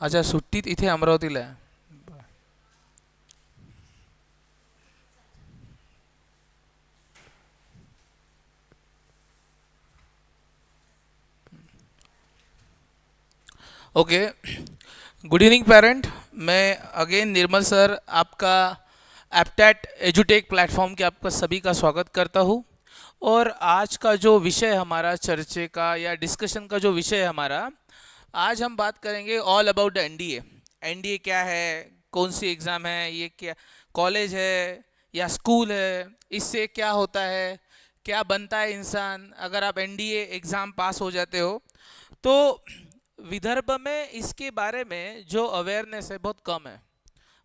अच्छा, सुट्टीत इथे अमरावतीला आहे. ओके. Good evening parent. मैं अगेन निर्मल सर आपका एप्टेट एजुटेक प्लेटफॉर्म के आपका सभी का स्वागत करता हूँ. और आज का जो विषय हमारा चर्चे का या डिस्कशन का जो विषय है हमारा, आज हम बात करेंगे all about the NDA. NDA क्या है, कौन सी एग्ज़ाम है, ये क्या कॉलेज है या स्कूल है, इससे क्या होता है, क्या बनता है इंसान अगर आप एनडीए एग्ज़ाम पास हो जाते हो. तो विदर्भ में इसके बारे में जो अवेयरनेस है बहुत कम है.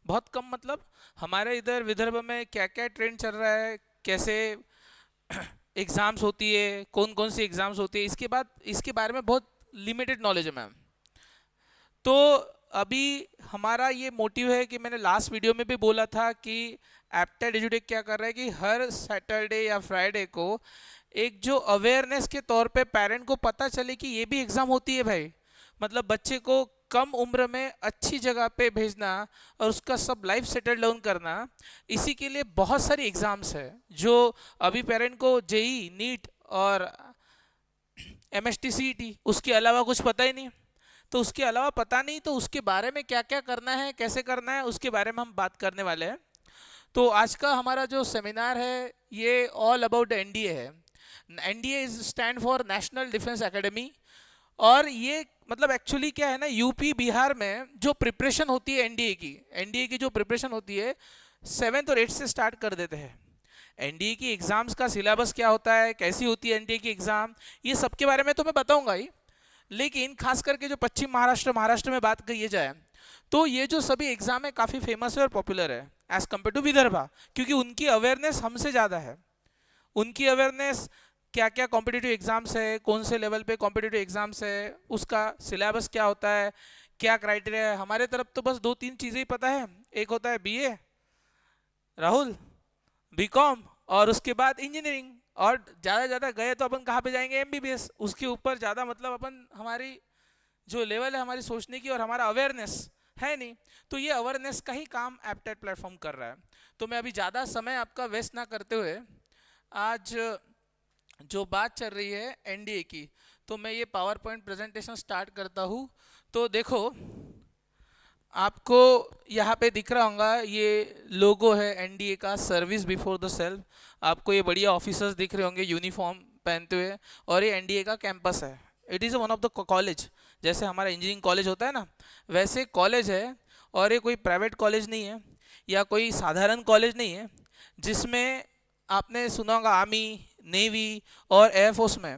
बहुत कम मतलब हमारे इधर विदर्भ में क्या क्या ट्रेंड चल रहा है, कैसे एग्ज़ाम्स होती है, कौन कौन सी एग्ज़ाम्स होती है, इसके बारे में बहुत लिमिटेड नॉलेज है मैम. तो अभी हमारा ये मोटिव है कि मैंने लास्ट वीडियो में भी बोला था कि एप्टेड एजुटेक क्या कर रहा है कि हर सैटरडे या फ्राइडे को एक जो अवेयरनेस के तौर पे पेरेंट को पता चले कि ये भी एग्ज़ाम होती है भाई. मतलब बच्चे को कम उम्र में अच्छी जगह पे भेजना और उसका सब लाइफ सेटल डाउन करना, इसी के लिए बहुत सारी एग्ज़ाम्स है जो अभी पेरेंट को जेई नीट और एमएसटी सीईटी उसके अलावा कुछ पता ही नहीं. तो उसके अलावा पता नहीं, तो उसके बारे में क्या क्या करना है, कैसे करना है, उसके बारे में हम बात करने वाले हैं. तो आज का हमारा जो सेमिनार है ये ऑल अबाउट एनडीए है. NDA is stand for national Defence academy. और ये मतलब एक्चुअली क्या है ना, यूपी बिहार में जो प्रिपरेशन होती है एनडीए की जो प्रिपरेशन होती है 7th और 8th से स्टार्ट कर देते हैं. एनडीए की एग्ज़ाम्स का सिलेबस क्या होता है, कैसी होती है एनडीए की एग्ज़ाम, ये सब के बारे में तो मैं बताऊंगा ही. लेकिन खास करके जो पश्चिम महाराष्ट्र में बात कही जाए, तो ये जो सभी एग्ज़ाम है काफ़ी फेमस है और पॉपुलर है एज़ कम्पेयर टू विदर्भा, क्योंकि उनकी अवेयरनेस हमसे ज़्यादा है. उनकी अवेयरनेस क्या क्या कॉम्पिटिटिव एग्ज़ाम्स है, कौन से लेवल पे कॉम्पिटिटिव एग्ज़ाम्स है, उसका सिलेबस क्या होता है, क्या क्राइटेरिया है. हमारे तरफ तो बस दो तीन चीज़ें ही पता है. एक होता है बीए, राहुल, बीकॉम, और उसके बाद इंजीनियरिंग. और ज़्यादा ज़्यादा गए तो अपन कहाँ पे जाएंगे, एमबीबीएस. उसके ऊपर ज़्यादा मतलब अपन हमारी जो लेवल है हमारी सोचने की और हमारा अवेयरनेस है नहीं. तो ये अवेयरनेस का ही काम एप्टेट प्लेटफॉर्म कर रहा है. तो मैं अभी ज़्यादा समय आपका वेस्ट ना करते हुए आज जो बात चल रही है एनडीए की, तो मैं ये पावर पॉइंट प्रेजेंटेशन स्टार्ट करता हूँ. तो देखो, आपको यहाँ पे दिख रहा होगा ये लोगो है एनडीए का, सर्विस बिफोर द सेल्फ. आपको ये बढ़िया ऑफिसर्स दिख रहे होंगे यूनिफॉर्म पहनते हुए. और ये एनडीए का कैंपस है. It is one of the college. जैसे हमारा इंजीनियरिंग कॉलेज होता है ना, वैसे कॉलेज है. और ये कोई प्राइवेट कॉलेज नहीं है या कोई साधारण कॉलेज नहीं है जिसमें आपने सुना होगा आर्मी, नेवी और एयरफोर्स में.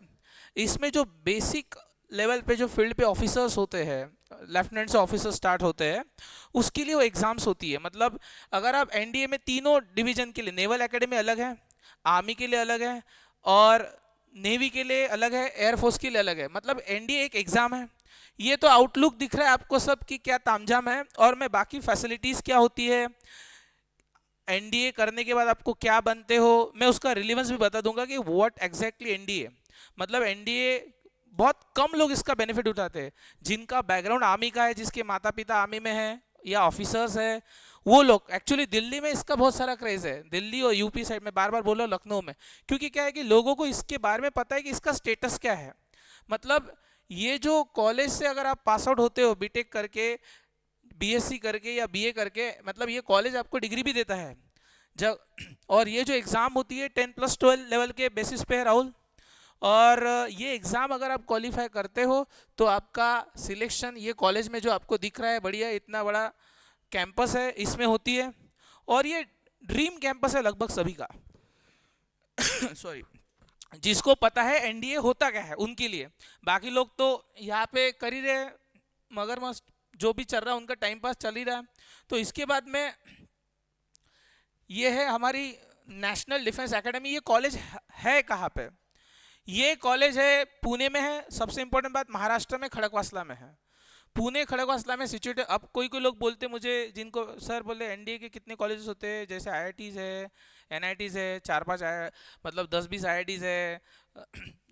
इसमें जो बेसिक लेवल पे जो फील्ड पे ऑफिसर्स होते हैं, लेफ्टिनेंट से ऑफिसर स्टार्ट होते हैं, उसके लिए वो एग्ज़ाम्स होती है. मतलब अगर आप एनडीए में तीनों डिवीजन के लिए, नेवल एकेडमी अलग है, आर्मी के लिए अलग है, और नेवी के लिए अलग है, एयरफोर्स के लिए अलग है. मतलब एनडीए एक एग्ज़ाम है. ये तो आउटलुक दिख रहा है आपको सब कि क्या तामझाम है. और मैं बाकी फैसिलिटीज़ क्या होती है, एनडीए करने के बाद आपको क्या बनते हो, मैं उसका रिलीवेंस भी बता दूंगा कि व्हाट एग्जैक्टली एनडीए. मतलब एनडीए बहुत कम लोग इसका बेनिफिट उठाते हैं. जिनका बैकग्राउंड आर्मी का है, जिसके माता पिता आर्मी में हैं या ऑफिसर्स है, वो लोग. एक्चुअली दिल्ली में इसका बहुत सारा क्रेज है, दिल्ली और यूपी साइड में, बार बार बोलो लखनऊ में. क्योंकि क्या है कि लोगों को इसके बारे में पता है कि इसका स्टेटस क्या है. मतलब ये जो कॉलेज से अगर आप पास आउट होते हो बीटेक करके, बीएससी करके या बीए करके, मतलब ये कॉलेज आपको डिग्री भी देता है जब. और ये जो एग्ज़ाम होती है 10+12 लेवल के बेसिस पे है राहुल. और ये एग्ज़ाम अगर आप क्वालिफाई करते हो तो आपका सिलेक्शन ये कॉलेज में जो आपको दिख रहा है बढ़िया इतना बड़ा कैंपस है इसमें होती है. और ये ड्रीम कैंपस है लगभग सभी का. सॉरी. जिसको पता है एनडीए होता क्या है उनके लिए. बाकी लोग तो यहाँ पे कर ही रहे, मगर मस्त जो भी चल रहा है उनका टाइम पास चल ही रहा है. तो इसके बाद में ये है हमारी नेशनल डिफेंस एकेडमी. ये कॉलेज है कहाँ पे, ये कॉलेज है पुणे में है. सबसे इंपॉर्टेंट बात, महाराष्ट्र में खड़गवासला में है. पुणे खड़गवासला में सिचुएट है. अब कोई कोई लोग बोलते मुझे, जिनको सर बोले एनडीए के कितने कॉलेजेस होते हैं, जैसे आईआईटीज़ है, एनआईटीज़ है, 4-5 मतलब 10-20 आईआईटीज़ है,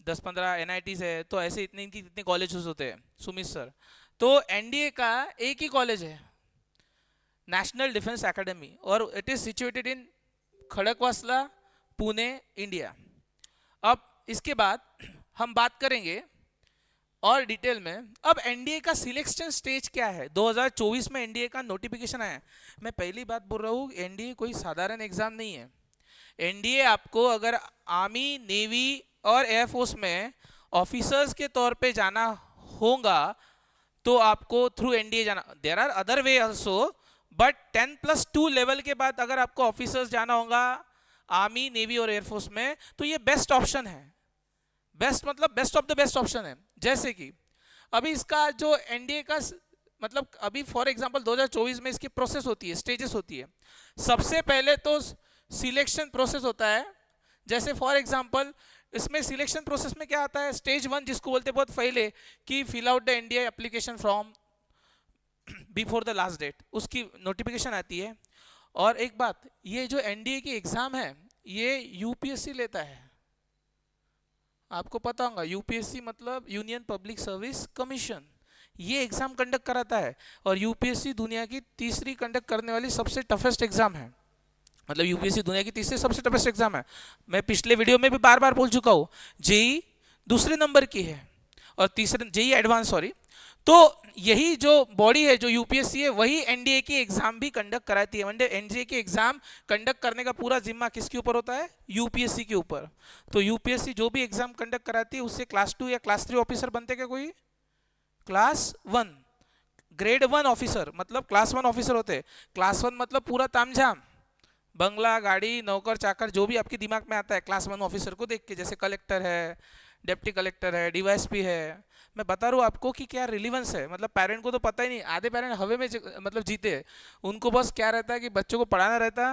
10-15 एनआईटीज़ है. तो ऐसे इतने इनकी कितने कॉलेजेस होते हैं सुमित सर. तो एनडीए का एक ही कॉलेज है, नेशनल डिफेंस एकेडमी, और it is situated in Khadakwasla, Pune, India. अब इसके बाद हम बात करेंगे और डिटेल में। अब एनडीए का सिलेक्शन स्टेज क्या है? 2024 में एनडीए का नोटिफिकेशन आया है। मैं पहली बात बोल रहा हूँ, एनडीए कोई साधारण एग्जाम नहीं है। एनडीए आपको अगर आर्मी, नेवी और एयरफोर्स में ऑफिसर्स के तौर पे जाना होगा तो आपको थ्रू एनडीए जाना। There are other way also, but 10+2 level के बाद अगर आपको ऑफिसर्स जाना होगा आर्मी, नेवी और एयरफोर्स में, तो ये बेस्ट ऑप्शन है। बेस्ट मतलब best of the best option है। जैसे कि अभी इसका जो एनडीए का मतलब अभी फॉर एग्जांपल 2024 में इसकी प्रोसेस होती है, स्टेजेस होती है। सबसे पहले तो सिलेक्शन प्रोसेस होता है। जैसे फॉर एग्जांपल इसमें सिलेक्शन प्रोसेस में क्या आता है, स्टेज 1 जिसको बोलते हैं बहुत पहले, कि fill out the NDA application form before the last date, उसकी नोटिफिकेशन आती है। और एक बात, ये जो एनडीए की एग्जाम है ये यूपीएससी लेता है। आपको पता होगा यूपीएससी मतलब यूनियन पब्लिक सर्विस कमीशन, ये एग्जाम कंडक्ट कराता है। और यूपीएससी दुनिया की तीसरी कंडक्ट करने वाली सबसे टफेस्ट एग्जाम है। मतलब यूपीएससी दुनिया की तीसरी सबसे टफेस्ट एग्जाम है। मैं पिछले वीडियो में भी बार बार बोल चुका हूँ, जेई दूसरे नंबर की है और तीसरे जेई एडवांस, सॉरी। तो यही जो बॉडी है जो यूपीएससी है, वही एनडीए की एग्जाम भी कंडक्ट कराती है। वनडे एनडीए की एग्जाम कंडक्ट करने का पूरा जिम्मा किसके ऊपर होता है? यूपीएससी के ऊपर। तो यूपीएससी जो भी एग्जाम कंडक्ट कराती है उससे क्लास 2 या क्लास 3 ऑफिसर बनते क्या कोई? क्लास 1, ग्रेड 1 ऑफिसर, मतलब क्लास 1 ऑफिसर होते हैं। क्लास 1 मतलब पूरा तामझाम, बंगला, गाड़ी, नौकर चाकर, जो भी आपके दिमाग में आता है क्लास 1 ऑफिसर को देख के। जैसे कलेक्टर है, डिप्टी कलेक्टर है, डीवाईएसपी है। मैं बता रहा हूँ आपको कि क्या रिलीवेंस है। मतलब पेरेंट को तो पता ही नहीं, आधे पेरेंट हवे में मतलब जीते हैं। उनको बस क्या रहता है कि बच्चों को पढ़ाना रहता,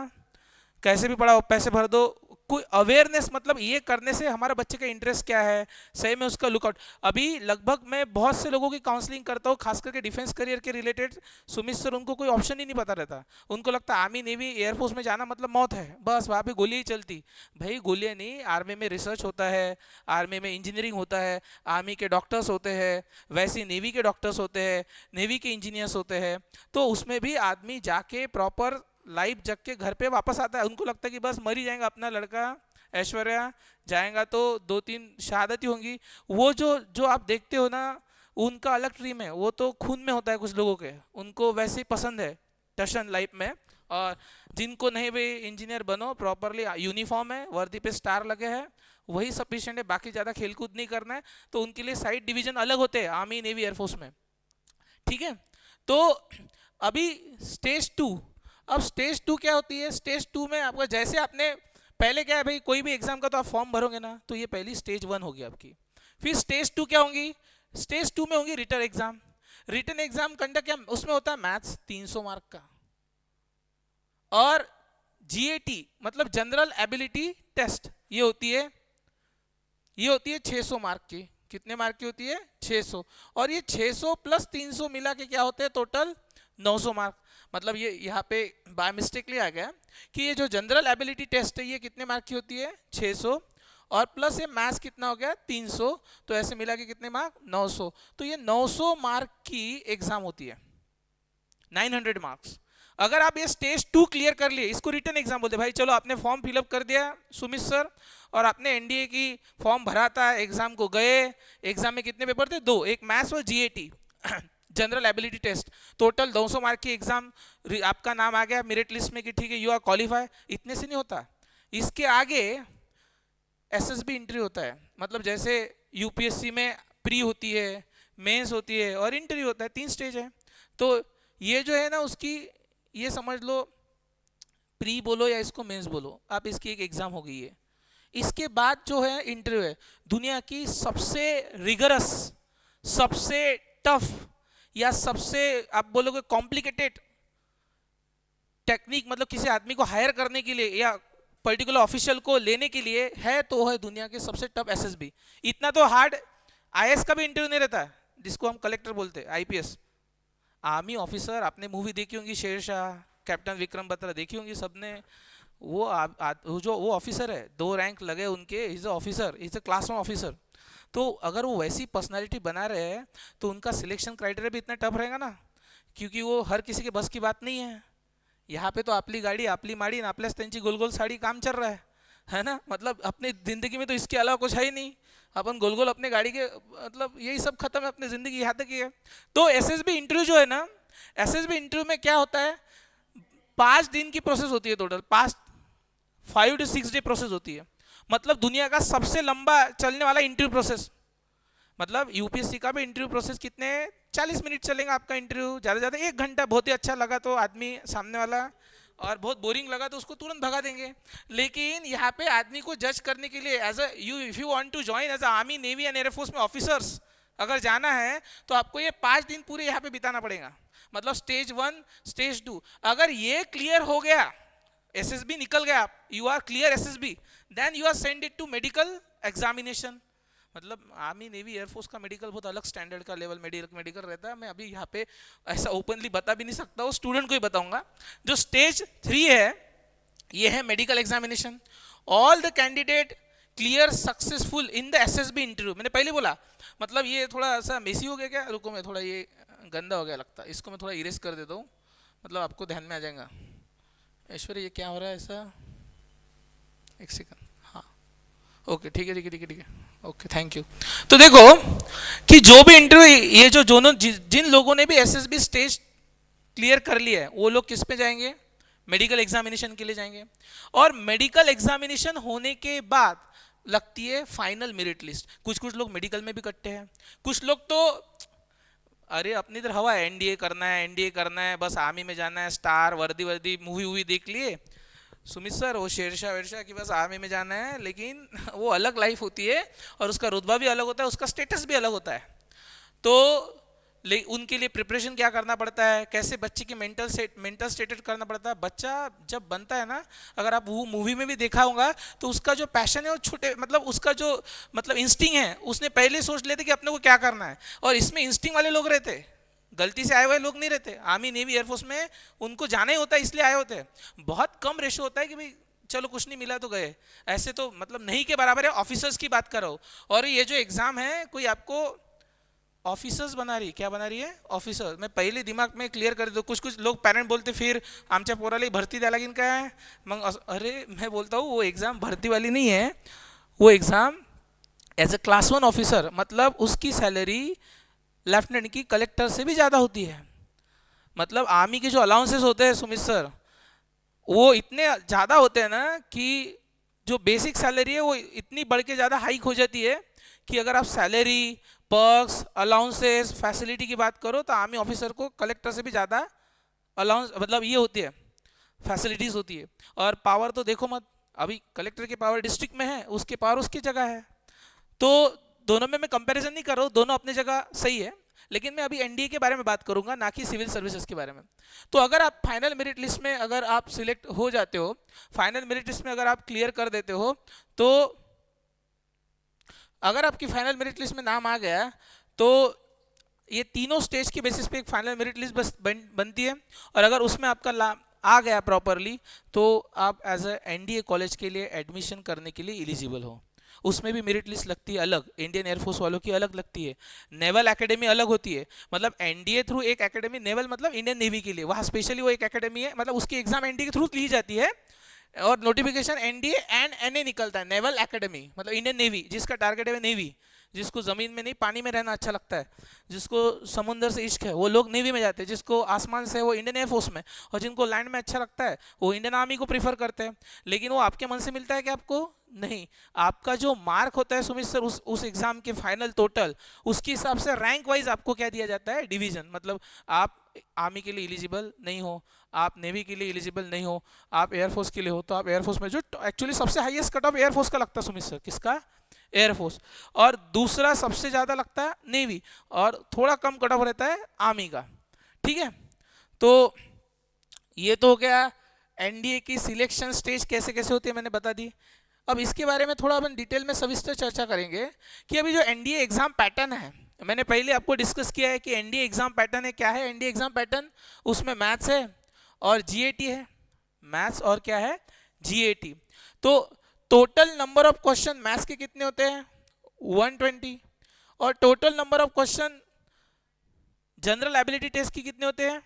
कैसे भी पढ़ाओ, पैसे भर दो। कोई अवेयरनेस, मतलब ये करने से हमारा बच्चे का इंटरेस्ट क्या है, सही में उसका लुकआउट। अभी लगभग मैं बहुत से लोगों की काउंसलिंग करता हूँ, खास करके डिफेंस करियर के रिलेटेड। सुमित सर, उनको कोई ऑप्शन ही नहीं पता रहता। उनको लगता है आर्मी, नेवी, एयरफोर्स में जाना मतलब मौत है, बस वहाँ पे गोलियाँ ही चलती। भाई गोलियाँ नहीं, आर्मी में रिसर्च होता है, आर्मी में इंजीनियरिंग होता है, आर्मी के डॉक्टर्स होते हैं, वैसे नेवी के डॉक्टर्स होते हैं, नेवी के इंजीनियर्स होते हैं। तो उसमें भी आदमी जाके प्रॉपर लाइफ जग के घर पे वापस आता है। उनको लगता है कि बस मर ही जाएगा अपना लड़का ऐश्वर्या, जाएगा तो 2-3 शहादत ही होंगी। वो जो जो आप देखते हो ना, उनका अलग ड्रीम है, वो तो खून में होता है कुछ लोगों के, उनको वैसे ही पसंद है टशन लाइफ में। और जिनको नहीं भाई इंजीनियर बनो, प्रॉपरली यूनिफॉर्म है, वर्दी पे स्टार लगे हैं, वही सफिशिएंट है, बाकी ज़्यादा खेलकूद नहीं करना है। तो उनके लिए साइड डिवीजन अलग होते हैं आर्मी, नेवी, एयरफोर्स में। ठीक है, तो अभी स्टेज 2। अब स्टेज 2 क्या होती है? स्टेज 2 में आपका, जैसे आपने पहले क्या है भाई, कोई भी एग्जाम का तो आप फॉर्म भरोगे ना, तो ये पहली स्टेज 1 होगी आपकी। फिर स्टेज 2 क्या होंगी? स्टेज 2 में होंगी written exam. Written exam conduct क्या उसमें होता है? मैथ्स 300 मार्क का, और जीएटी मतलब जनरल एबिलिटी टेस्ट, ये होती है 600 मार्क की। कितने मार्क की होती है? 600। और ये 600 प्लस 300 मिला के क्या होते हैं? Total 900 mark. मतलब ये यहाँ पे बाय मिस्टेकली आ गया कि ये जो जनरल एबिलिटी टेस्ट है ये कितने मार्क की होती है? 600, और प्लस ये मैथ्स कितना हो गया? 300। तो ऐसे मिला के कितने मार्क? 900। तो ये 900 मार्क की एग्जाम होती है, 900 मार्क्स। अगर आप ये स्टेज 2 क्लियर कर लिए, इसको रिटन एग्जाम बोलते हैं। भाई चलो आपने फॉर्म फिलअप कर दिया सुमित सर, और आपने एनडीए की फॉर्म भरा था, एग्जाम को गए। एग्जाम में कितने पेपर थे? 2, एक मैथ्स और GAT general ability test. Total 200 mark की एग्जाम, आपका नाम आ गया मेरिट लिस्ट में कि ठीक है यू आर क्वालिफाई। इतने से नहीं होता, इसके आगे एसएसबी इंटरव्यू होता है। मतलब जैसे यूपीएससी में प्री होती है, मेंस होती है और इंटरव्यू होता है, 3 स्टेज है। तो ये जो है ना, उसकी ये समझ लो, प्री बोलो या इसको मेंस बोलो आप, इसकी एक एग्जाम हो गई है। इसके बाद जो है इंटरव्यू है, दुनिया की सबसे रिगरस, सबसे टफ, या सबसे आप बोलोगे कॉम्प्लिकेटेड टेक्निक, मतलब किसी आदमी को हायर करने के लिए या पर्टिकुलर ऑफिशियल को लेने के लिए है, तो है दुनिया के सबसे टफ एसएसबी। इतना तो हार्ड आईएएस का भी इंटरव्यू नहीं रहता है, जिसको हम कलेक्टर बोलते हैं, आईपीएस। आर्मी ऑफिसर, आपने मूवी देखी होंगी शेरशाह, कैप्टन विक्रम बत्रा देखी होंगी सबने। वो जो वो ऑफिसर है, 2 रैंक लगे उनके, is a officer, is a class 1 officer. तो अगर वो वैसी पर्सनालिटी बना रहे हैं तो उनका सिलेक्शन क्राइटेरिया भी इतना टफ रहेगा ना, क्योंकि वो हर किसी के बस की बात नहीं है. यहाँ पे तो आपली गाडी आपली माडी आणि आपल्याच त्यांची गोल साड़ी काम चल रहा है ना. मतलब अपनी ज़िंदगी में तो इसके अलावा कुछ है ही नहीं. अपन गोल अपने गाड़ी के मतलब यही सब खत्म है अपनी ज़िंदगी, यहाँ तक ही है. तो एसएसबी इंटरव्यू जो है ना, एसएसबी इंटरव्यू में क्या होता है, 5 दिन की प्रोसेस होती है टोटल. 5 to 6 डे प्रोसेस होती है. मतलब दुनिया का सबसे लंबा चलने वाला इंटरव्यू प्रोसेस. मतलब यूपीएससी का भी इंटरव्यू प्रोसेस कितने 40 मिनट चलेगा आपका इंटरव्यू, ज़्यादा ज़्यादा 1 घंटा. बहुत ही अच्छा लगा तो आदमी सामने वाला, और बहुत बोरिंग लगा तो उसको तुरंत भगा देंगे. लेकिन यहाँ पे आदमी को जज करने के लिए as a you if you want to join as a army navy and air force में ऑफिसर्स अगर जाना है तो आपको ये 5 दिन पूरे यहाँ पे बिताना पड़ेगा. मतलब स्टेज 1 स्टेज 2 अगर ये क्लियर हो गया, एसएसबी निकल गया, you are clear SSB, then you are send it to medical examination. मतलब आर्मी नेवी एयरफोर्स का मेडिकल बहुत अलग स्टैंडर्ड का लेवल मेडिकल रहता है. मैं अभी यहाँ पे ऐसा ओपनली बता भी नहीं सकता हूँ, स्टूडेंट को ही बताऊंगा. जो स्टेज 3 है ये है medical examination. All the candidate clear successful in the SSB interview. मैंने पहले बोला, मतलब ये थोड़ा सा मेसी हो गया क्या, रुको मैं थोड़ा ये गंदा हो गया लगता है, इसको मैं थोड़ा इरेज कर देता हूँ, मतलब आपको ध्यान में आ जाएगा. ऐश्वर्य ये क्या हो रहा है ऐसा, एक सेकंड. हाँ ओके ठीक है ओके थैंक यू. तो देखो कि जो भी इंटरव्यू ये जो दोनों जिन लोगों ने भी एसएसबी स्टेज क्लियर कर लिया है वो लोग किस पे जाएंगे, मेडिकल एग्जामिनेशन के लिए जाएंगे. और मेडिकल एग्जामिनेशन होने के बाद लगती है फाइनल मेरिट लिस्ट. कुछ लोग मेडिकल में भी कटते हैं, कुछ लोग तो अरे अपनी इधर हवा है, एनडीए करना है बस आर्मी में जाना है, स्टार वर्दी मूवी देख लिए सुमित सर, वो शेरशाह वेरशाह की बस आर्मी में जाना है. लेकिन वो अलग लाइफ होती है और उसका रुतबा भी अलग होता है, उसका स्टेटस भी अलग होता है. तो उनके लिए प्रिपरेशन क्या करना पड़ता है, कैसे बच्चे की मेंटल स्टेटस करना पड़ता है. बच्चा जब बनता है ना, अगर आप वो मूवी में भी देखा होगा तो उसका जो पैशन है वो छोटे मतलब उसका जो मतलब इंस्टिंग है उसने पहले सोच लेते कि अपने को क्या करना है. और इसमें इंस्टिंग वाले लोग रहते, गलती से आए हुए लोग नहीं रहते. आर्मी नेवी एयरफोर्स में उनको जाना ही होता है इसलिए आए होते हैं. बहुत कम रेशो होता है कि भाई चलो कुछ नहीं मिला तो गए, ऐसे तो मतलब नहीं के बराबर है. ऑफिसर्स की बात कर रहा हूँ. और ये जो एग्जाम है कोई आपको ऑफिसर्स बना रही, क्या बना रही है ऑफिसर. मैं पहले दिमाग में क्लियर कर दो. कुछ लोग पेरेंट बोलते फिर आमच्या पोराला भरती द्या लागेल काय, मग अरे मैं बोलता हूँ वो एग्ज़ाम भरती वाली नहीं है. वो exam as a class 1 officer, मतलब उसकी सैलरी लेफ्टिनेंट की कलेक्टर से भी ज़्यादा होती है. मतलब आर्मी के जो अलाउंसेस होते हैं सुमित सर, वो इतने ज़्यादा होते हैं ना कि जो बेसिक सैलरी है वो इतनी बढ़ के ज़्यादा हाइक हो जाती है कि अगर आप सैलरी पर्क्स अलाउंसेस फैसिलिटी की बात करो तो आर्मी ऑफिसर को कलेक्टर से भी ज़्यादा अलाउंस मतलब ये होती है, फैसिलिटीज़ होती है. और पावर तो देखो मत, अभी कलेक्टर की पावर डिस्ट्रिक्ट में है, उसकी पावर उसकी जगह है. तो दोनों में मैं कंपैरिजन नहीं कर रहा हूँ, दोनों अपनी जगह सही है. लेकिन मैं अभी एनडीए के बारे में बात करूंगा, ना कि सिविल सर्विसेज के बारे में. तो अगर आप फाइनल मेरिट लिस्ट में अगर आप सिलेक्ट हो जाते हो, फाइनल मेरिट लिस्ट में अगर आप क्लियर कर देते हो, तो अगर आपकी फाइनल मेरिट लिस्ट में नाम आ गया तो ये तीनों स्टेज के बेसिस पे एक फाइनल मेरिट लिस्ट बस बनती है. और अगर उसमें आपका आ गया प्रॉपरली तो आप एज अ एनडीए कॉलेज के लिए एडमिशन करने के लिए एलिजिबल हो. उसमें भी मेरिट लिस्ट लगती है अलग, इंडियन एयरफोर्स वालों की अलग लगती है, नेवल एकेडमी अलग होती है. मतलब एनडीए थ्रू एक एकेडमी, नेवल मतलब इंडियन नेवी के लिए, वहाँ स्पेशली वो एक एकेडमी है, मतलब उसकी एग्जाम एनडीए के थ्रू ली जाती है. और नोटिफिकेशन एनडीए एंड एनए निकलता है, नेवल एकेडमी मतलब इंडियन नेवी, जिसका टारगेट है नेवी, जिसको ज़मीन में नहीं पानी में रहना अच्छा लगता है, जिसको समुंदर से इश्क है वो लोग नेवी में जाते हैं, जिसको आसमान से वो इंडियन एयरफोर्स में, और जिनको लैंड में अच्छा लगता है वो इंडियन आर्मी को प्रीफर करते हैं. लेकिन वो आपके मन से मिलता है कि आपको नहीं, आपका जो मार्क होता है सुमित सर उस एग्जाम के फाइनल टोटल, उसके हिसाब से रैंक वाइज आपको क्या दिया जाता है, डिवीजन. मतलब आप आर्मी के लिए एलिजिबल नहीं हो, आप नेवी के लिए एलिजिबल नहीं हो, आप एयरफोर्स के लिए हो तो आप एयरफोर्स में, जो एक्चुअली सबसे हाईएस्ट कट ऑफ एयरफोर्स का लगता है सुमित सर, किसका, एयरफोर्स. और दूसरा सबसे ज़्यादा लगता है नेवी, और थोड़ा कम कट ऑफ रहता है आर्मी का. ठीक है, तो ये तो हो गया एनडीए की सिलेक्शन स्टेज कैसे कैसे होती है, मैंने बता दी. अब इसके बारे में थोड़ा अपन डिटेल में सविस्तर चर्चा करेंगे कि अभी जो एनडीए एग्जाम पैटर्न है, मैंने पहले आपको डिस्कस किया है कि एनडीए एग्जाम पैटर्न है. क्या है एनडीए एग्जाम पैटर्न, उसमें मैथ्स है और जीएटी है, मैथ्स और क्या है, जीएटी. तो total number of question maths के कितने होते हैं, 120। और total number of question general ability test की कितने होते हैं?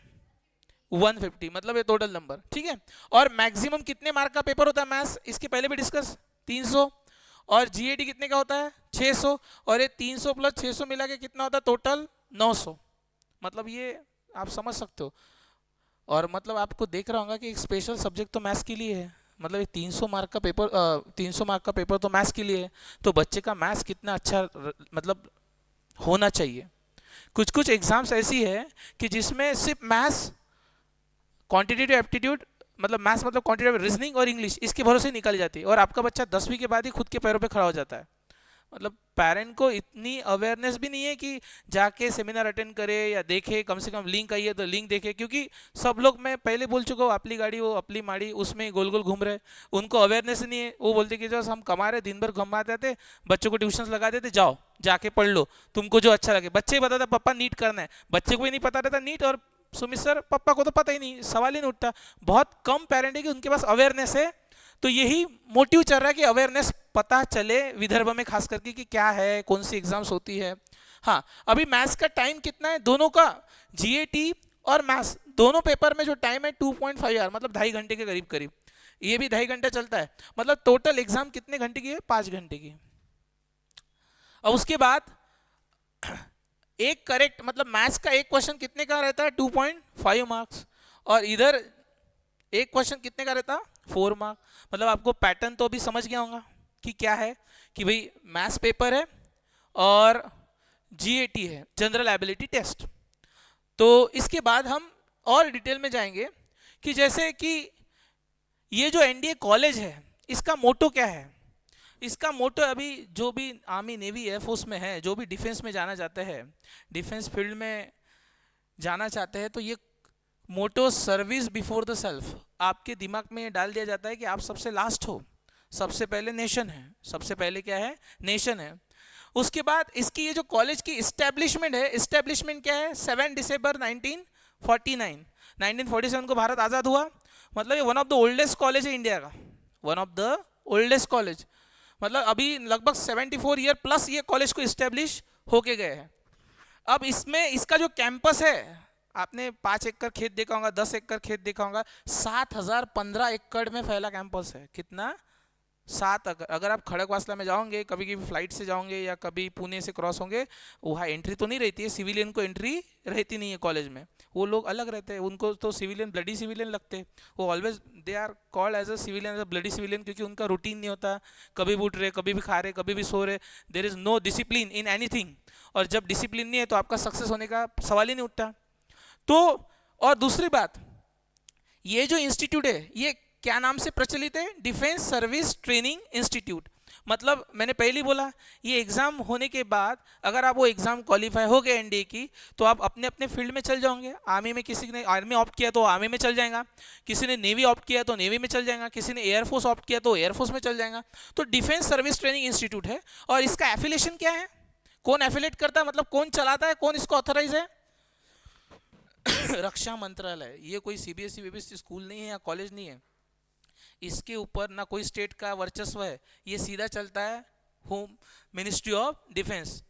150, मतलब ये टोटल नंबर, ठीक है। और मैक्सिमम कितने मार्क का पेपर होता है मैथ्स, इसके पहले भी डिस्कस, 300। और जीएडी कितने का होता है? 600। और ये 300 प्लस 600 मिला के कितना होता है टोटल? 900। मतलब ये आप समझ सकते हो। और मतलब आपको देख रहा होगा कि एक स्पेशल सब्जेक्ट तो मैथ्स के लिए है, मतलब ये 300 मार्क का पेपर, 300 मार्क का पेपर तो मैथ्स के लिए है। तो बच्चे का मैथ्स कितना अच्छा मतलब होना चाहिए। कुछ कुछ एग्जाम्स ऐसी है कि जिसमें सिर्फ मैथ्स, क्वांटिटेटिव एप्टीट्यूड, मतलब मैथ्स मतलब क्वांटिटेटिव रीजनिंग और इंग्लिश, इसके भरोसे निकल जाती है, और आपका बच्चा 10वीं के बाद ही खुद के पैरों पे खड़ा हो जाता है। मतलब पेरेंट को इतनी अवेयरनेस भी नहीं है कि जाके सेमिनार अटेंड करे या देखे, कम से कम लिंक आई है तो लिंक देखे, क्योंकि सब लोग, मैं पहले बोल चुका हूँ, अपनी गाड़ी वो अपनी माड़ी, उसमें गोल गोल घूम रहे, उनको अवेयरनेस नहीं है। वो बोलते कि जो हम कमा रहे, दिन भर घुमाते थे, बच्चों को ट्यूशन लगा देते, जाओ जाके पढ़ लो तुमको जो अच्छा लगे। बच्चे ही बताते पापा नीट करना है, बच्चे को ही नहीं पता रहता नीट, और सुमित सर पापा को तो पता ही नहीं, सवाल ही नहीं उठता। बहुत कम पेरेंट है कि उनके पास अवेयरनेस है। तो यही मोटिव चल रहा है कि अवेयरनेस पता चले विदर्भ में खास करके कि क्या है, कौन सी एग्जाम्स होती है। हाँ, अभी मैथ्स का टाइम कितना है दोनों का? जीएटी और मैथ्स दोनों पेपर में जो टाइम है 2.5 आवर, मतलब 2.5 घंटे के करीब करीब। ये भी 2.5 घंटे चलता है, मतलब टोटल एग्जाम कितने घंटे की है? 5 घंटे की। और उसके बाद एक करेक्ट, मतलब मैथ्स का एक क्वेश्चन कितने का रहता है? 2.5 मार्क्स। और इधर एक क्वेश्चन कितने का रहता? 4 मार्क। मतलब आपको पैटर्न तो अभी समझ गया होगा कि क्या है, कि भाई मैथ्स पेपर है और जीएटी है, जनरल एबिलिटी टेस्ट। तो इसके बाद हम और डिटेल में जाएंगे कि जैसे कि ये जो एनडीए कॉलेज है, इसका मोटो क्या है। इसका मोटो, अभी जो भी आर्मी नेवी एयरफोर्स में है, जो भी डिफेंस में जाना चाहते हैं, डिफेंस फील्ड में जाना चाहते हैं, तो ये मोटो सर्विस बिफोर द सेल्फ आपके दिमाग में डाल दिया जाता है कि आप सबसे लास्ट हो, सबसे पहले नेशन है। सबसे पहले क्या है? नेशन है। उसके बाद इसकी ये जो कॉलेज की इस्टेब्लिशमेंट है, इस्टेब्लिशमेंट क्या है? 7 दिसंबर 1949, 1947 को भारत आज़ाद हुआ। मतलब ये one of the oldest college है इंडिया का, one of the oldest college. मतलब अभी लगभग 74 ईयर प्लस ये कॉलेज को इस्टेब्लिश होके गए हैं। अब इसमें इसका जो कैंपस है, आपने 5 एकड़ खेत देखा होगा, 10 एकड़ खेत देखा होगा, 7,015 एकड़ में फैला कैंपस है। कितना? 7। अगर आप खड़गवासला में जाओगे, कभी कभी फ्लाइट से जाओगे या कभी पुणे से क्रॉस होंगे, वहाँ एंट्री तो नहीं रहती है, सिविलियन को एंट्री रहती नहीं है कॉलेज में। वो लोग अलग रहते हैं, उनको तो सिविलियन, ब्लडी सिविलियन लगते हैं। वो always they are called as a civilian, as a bloody civilian, क्योंकि उनका रूटीन नहीं होता, कभी भी उठ रहे, कभी भी खा रहे, कभी भी सो रहे। There is no discipline in anything. और जब डिसिप्लिन नहीं है तो आपका सक्सेस होने का सवाल ही नहीं उठता। तो और दूसरी बात, ये जो इंस्टीट्यूट है ये क्या नाम से प्रचलित है? Defence service training institute. मतलब मैंने पहले ही बोला, ये एग्जाम होने के बाद अगर आप वो एग्जाम क्वालिफाई हो गए एनडीए की, तो आप अपने अपने फील्ड में चल जाओगे। आर्मी में, किसी ने आर्मी ऑप्ट किया तो आर्मी में चल जाएगा, किसी ने नेवी ऑप्ट किया तो नेवी में चल जाएगा, किसी ने एयरफोर्स ऑप्ट किया तो एयरफोर्स में चल जाएगा। तो डिफेंस सर्विस ट्रेनिंग इंस्टीट्यूट है। और इसका एफिलिएशन क्या है? कौन एफिलेट करता है, मतलब कौन चलाता है, कौन इसको ऑथराइज है? रक्षा मंत्रालय। ये कोई सीबीएसई बीबीएसई स्कूल नहीं है या कॉलेज नहीं है, इसके ऊपर ना कोई स्टेट का वर्चस्व है, ये सीधा चलता है होम मिनिस्ट्री ऑफ डिफेंस।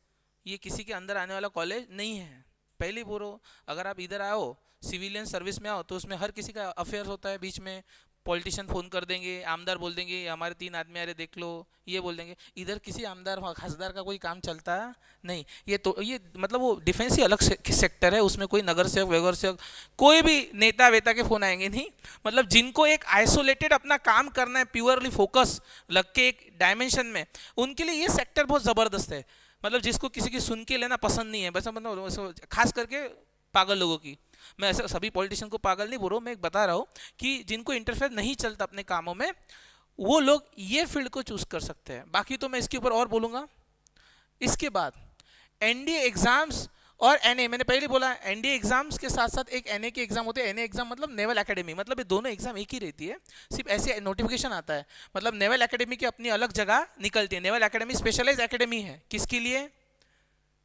ये किसी के अंदर आने वाला कॉलेज नहीं है। पहले बोलो, अगर आप इधर आओ, सिविलियन सर्विस में आओ, तो उसमें हर किसी का अफेयर होता है, बीच में पॉलिटिशियन फ़ोन कर देंगे, आमदार बोल देंगे हमारे 3 आदमी आ रहे देख लो, ये बोल देंगे। इधर किसी आमदार खासदार का कोई काम चलता नहीं। ये तो ये मतलब वो डिफेंस ही अलग सेक्टर है, उसमें कोई नगर सेवक वेगर सेवक कोई भी नेता वेता के फ़ोन आएंगे नहीं। मतलब जिनको एक आइसोलेटेड अपना काम करना है, प्योरली फोकस लग के एक डायमेंशन में, उनके लिए ये सेक्टर बहुत ज़बरदस्त है। मतलब जिसको किसी की सुन के लेना पसंद नहीं है, बस मतलब खास करके पागल लोगों की। मैं ऐसा सभी पॉलिटिशियन को पागल नहीं बोल रहा हूँ, मैं एक बता रहा हूँ कि जिनको इंटरफेयर नहीं चलता अपने कामों में, वो लोग ये फील्ड को चूज कर सकते हैं। बाकी तो मैं इसके ऊपर और बोलूँगा। इसके बाद एनडीए एग्जाम्स और एनए, मैंने पहले बोला एनडीए एग्जाम्स के साथ साथ एक एनए के एग्जाम होते हैं। एनए एग्जाम मतलब नेवल एकेडमी, मतलब ये दोनों एग्जाम एक ही रहती है, सिर्फ ऐसे नोटिफिकेशन आता है। मतलब नेवल एकेडमी की अपनी अलग जगह निकलती है। नेवल एकेडमी स्पेशलाइज एकेडमी है, किसके लिए?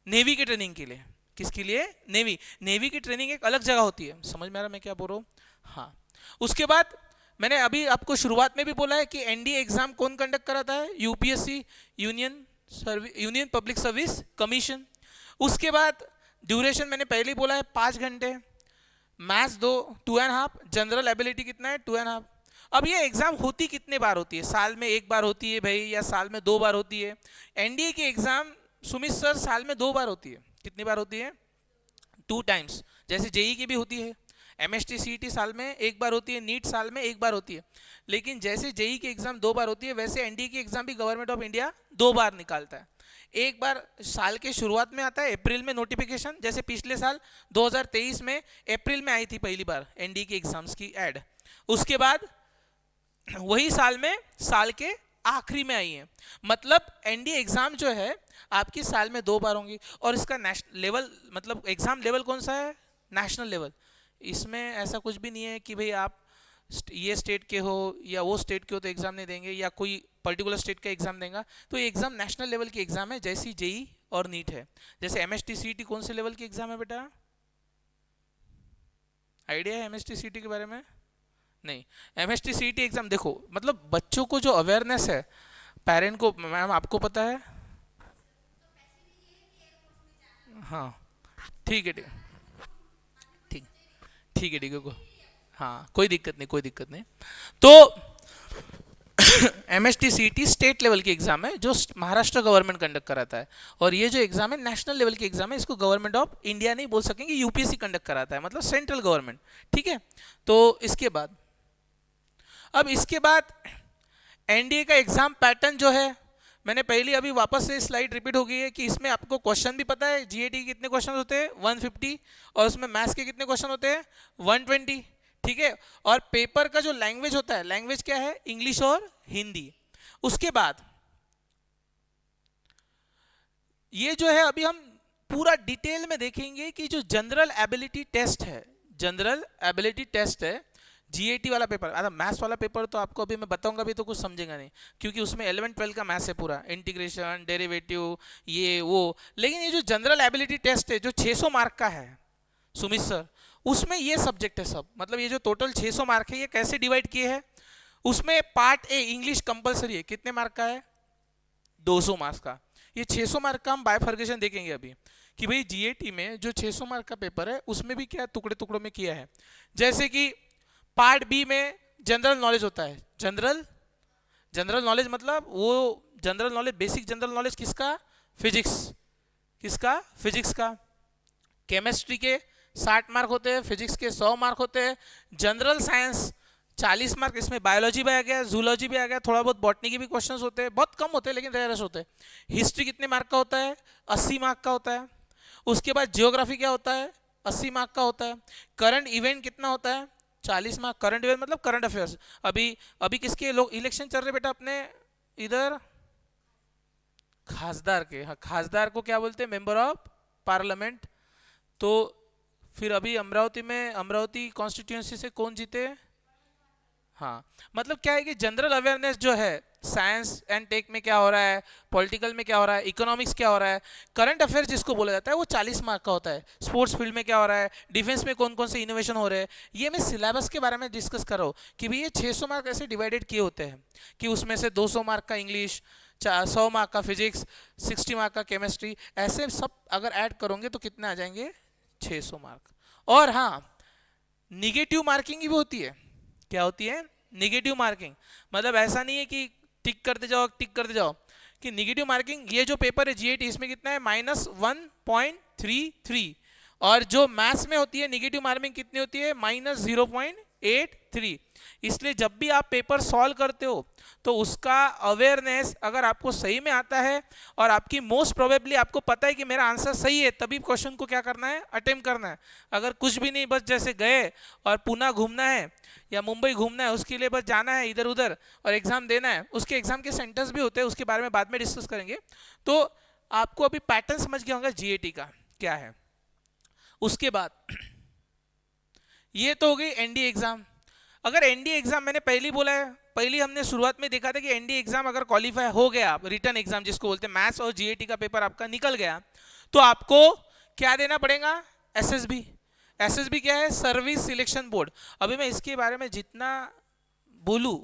नेवी की ट्रेनिंग के लिए। किसके लिए? नेवी। नेवी की ट्रेनिंग एक अलग जगह होती है। समझ में आ रहा मैं क्या बोल रहा हूँ? हाँ। उसके बाद मैंने अभी आपको शुरुआत में भी बोला है कि एनडीए एग्जाम कौन कंडक्ट कराता है? UPSC, union union public service commission. उसके बाद ड्यूरेशन मैंने पहले ही बोला है 5 घंटे, मैथ्स 2.5, जनरल एबिलिटी कितना है 2.5। अब ये एग्जाम होती कितने बार होती है? साल में एक बार होती है भाई, या साल में 2 बार होती है? एनडीए की एग्जाम सुमित सर साल में 2 बार होती है। कितनी बार होती है? 2 टाइम्स। जैसे जेई की भी होती है, एमएसटी सीईटी साल में एक बार होती है, नीट साल में एक बार होती है। लेकिन जैसे जेई की एग्जाम 2 बार होती है, वैसे एनडीए की एग्जाम भी गवर्नमेंट ऑफ इंडिया 2 बार निकालता है। एक बार साल के शुरुआत में आता है अप्रैल में नोटिफिकेशन, जैसे पिछले साल 2023 में अप्रैल में आई थी पहली बार एनडीए की एग्जाम्स की एड। उसके बाद वही साल में साल के आखिरी में आई है। मतलब एनडीए एग्जाम जो है आपकी साल में 2 बार होंगी। और इसका नेशनल लेवल, मतलब एग्जाम लेवल कौन सा है? National level. इसमें ऐसा कुछ भी नहीं है कि भाई आप ये स्टेट के हो या वो स्टेट के हो तो एग्जाम नहीं देंगे, या कोई पर्टिकुलर स्टेट का एग्जाम देंगे। तो ये एग्जाम नेशनल लेवल की एग्जाम है, जैसी जेई और नीट है। जैसे एमएसटी सीईटी कौन से लेवल की एग्जाम है बेटा? आइडिया है एमएसटी सीईटी के बारे में? नहीं। एमएसटी सीईटी एग्जाम देखो, मतलब बच्चों को जो अवेयरनेस है, पेरेंट को, मैम आपको पता है? हाँ ठीक है, ठीक ठीक ठीक है, ठीक है, हाँ कोई दिक्कत नहीं, कोई दिक्कत नहीं। तो एमएसटी सीईटी स्टेट लेवल की एग्जाम है जो महाराष्ट्र गवर्नमेंट कंडक्ट कराता है। और ये जो एग्जाम है नेशनल लेवल की एग्जाम है, इसको गवर्नमेंट ऑफ इंडिया नहीं बोल सकेंगे, यूपीएससी कंडक्ट कराता है, मतलब सेंट्रल गवर्नमेंट। ठीक है। तो इसके बाद, अब इसके बाद एनडीए का एग्जाम पैटर्न जो है, मैंने पहले अभी वापस से स्लाइड रिपीट हो गई है कि इसमें आपको क्वेश्चन भी पता है। जीएटी के कितने क्वेश्चन होते हैं? 150। और उसमें मैथ्स के कितने क्वेश्चन होते हैं? 120। ठीक है। और पेपर का जो लैंग्वेज होता है, लैंग्वेज क्या है? इंग्लिश और हिंदी। उसके बाद ये जो है अभी हम पूरा डिटेल में देखेंगे कि जो जनरल एबिलिटी टेस्ट है, जनरल एबिलिटी टेस्ट है, जीएटी वाला पेपर। अरे मैथ्स वाला पेपर तो आपको अभी मैं बताऊंगा भी तो कुछ समझेगा नहीं, क्योंकि उसमें 11-12 का मैथ्स है पूरा, इंटीग्रेशन, डेरिवेटिव, ये वो। लेकिन ये जो जनरल एबिलिटी टेस्ट है जो 600 मार्क का है सुमित सर, उसमें ये सब्जेक्ट है सब। मतलब ये जो टोटल 600 मार्क है, ये कैसे डिवाइड किए हैं? उसमें पार्ट ए इंग्लिश कंपलसरी है, कितने मार्क का है? 200 मार्क्स का। ये 600 मार्क का हम बायफर्गेशन देखेंगे अभी कि भाई जीएटी में जो 600 मार्क का पेपर है उसमें भी क्या टुकड़े टुकड़ों में किया है। जैसे कि पार्ट बी में जनरल नॉलेज होता है। जनरल नॉलेज मतलब वो general knowledge, basic general knowledge किसका? फिजिक्स। किसका? फिजिक्स का। केमिस्ट्री के 60 मार्क होते हैं, फिजिक्स के 100 मार्क होते हैं। जनरल साइंस 40 मार्क, इसमें बायोलॉजी भी आ गया, जूलॉजी भी आ गया, थोड़ा बहुत बॉटनी के भी क्वेश्चंस होते हैं, बहुत कम होते हैं लेकिन रेयरस होते हैं। हिस्ट्री कितने मार्क का होता है? 80 मार्क का होता है। उसके बाद जियोग्राफी क्या होता है? 80 मार्क का होता है। करंट इवेंट कितना होता है? 40 मार्क। करंट इवेंट मतलब करंट अफेयर्स। अभी अभी किसके लोग इलेक्शन चल रहे बेटा अपने इधर? खासदार के। हाँ, खासदार को क्या बोलते हैं? Member of parliament. तो फिर अभी अमरावती में, अमरावती कॉन्स्टिट्यूएंसी से कौन जीते? हाँ, मतलब क्या है कि जनरल अवेयरनेस जो है, साइंस एंड टेक में क्या हो रहा है, पॉलिटिकल में क्या हो रहा है, इकोनॉमिक्स क्या हो रहा है, करंट अफेयर्स जिसको बोला जाता है, वो 40 मार्क का होता है। स्पोर्ट्स फील्ड में क्या हो रहा है, डिफेंस में कौन कौन से इनोवेशन हो रहे हैं, ये मैं सिलेबस के बारे में डिस्कस कर रहा हूँ कि भाई ये 600 मार्क ऐसे डिवाइडेड किए होते हैं कि उसमें से 200 मार्क का इंग्लिश, 100 मार्क का फिजिक्स, 60 मार्क का केमिस्ट्री, ऐसे सब अगर ऐड करोगे तो कितने आ जाएंगे? 600 मार्क। और हाँ, निगेटिव मार्किंग भी होती है। क्या होती है? Negative marking. मतलब ऐसा नहीं है कि टिक करते जाओ टिक करते जाओ, कि निगेटिव मार्किंग, ये जो पेपर है जीएटी, इसमें कितना है? -1.33। और जो मैथ्स में होती है निगेटिव मार्किंग कितनी होती है? -0.83। इसलिए जब भी आप पेपर सॉल्व करते हो तो उसका अवेयरनेस अगर आपको सही में आता है और आपकी मोस्ट प्रोबेबली आपको पता है कि मेरा आंसर सही है, तभी क्वेश्चन को क्या करना है? अटेम्प्ट करना है। अगर कुछ भी नहीं, बस जैसे गए और पुणे घूमना है या मुंबई घूमना है, उसके लिए बस जाना है इधर उधर और एग्जाम देना है। उसके एग्जाम के सेंटर्स भी होते हैं, उसके बारे में बाद में डिस्कस करेंगे। तो आपको अभी पैटर्न समझ गया होगा जीएटी का क्या है। उसके बाद ये तो हो गई एनडीए एग्जाम। अगर एनडीए एग्जाम, मैंने पहले बोला है, पहले हमने शुरुआत में देखा था कि एनडीए एग्जाम अगर क्वालिफाई हो गया, आप रिटर्न एग्जाम जिसको बोलते हैं, मैथ्स और जीएटी का पेपर आपका निकल गया, तो आपको क्या देना पड़ेगा? एसएसबी। एसएसबी क्या है? Service selection board. अभी मैं इसके बारे में जितना बोलूं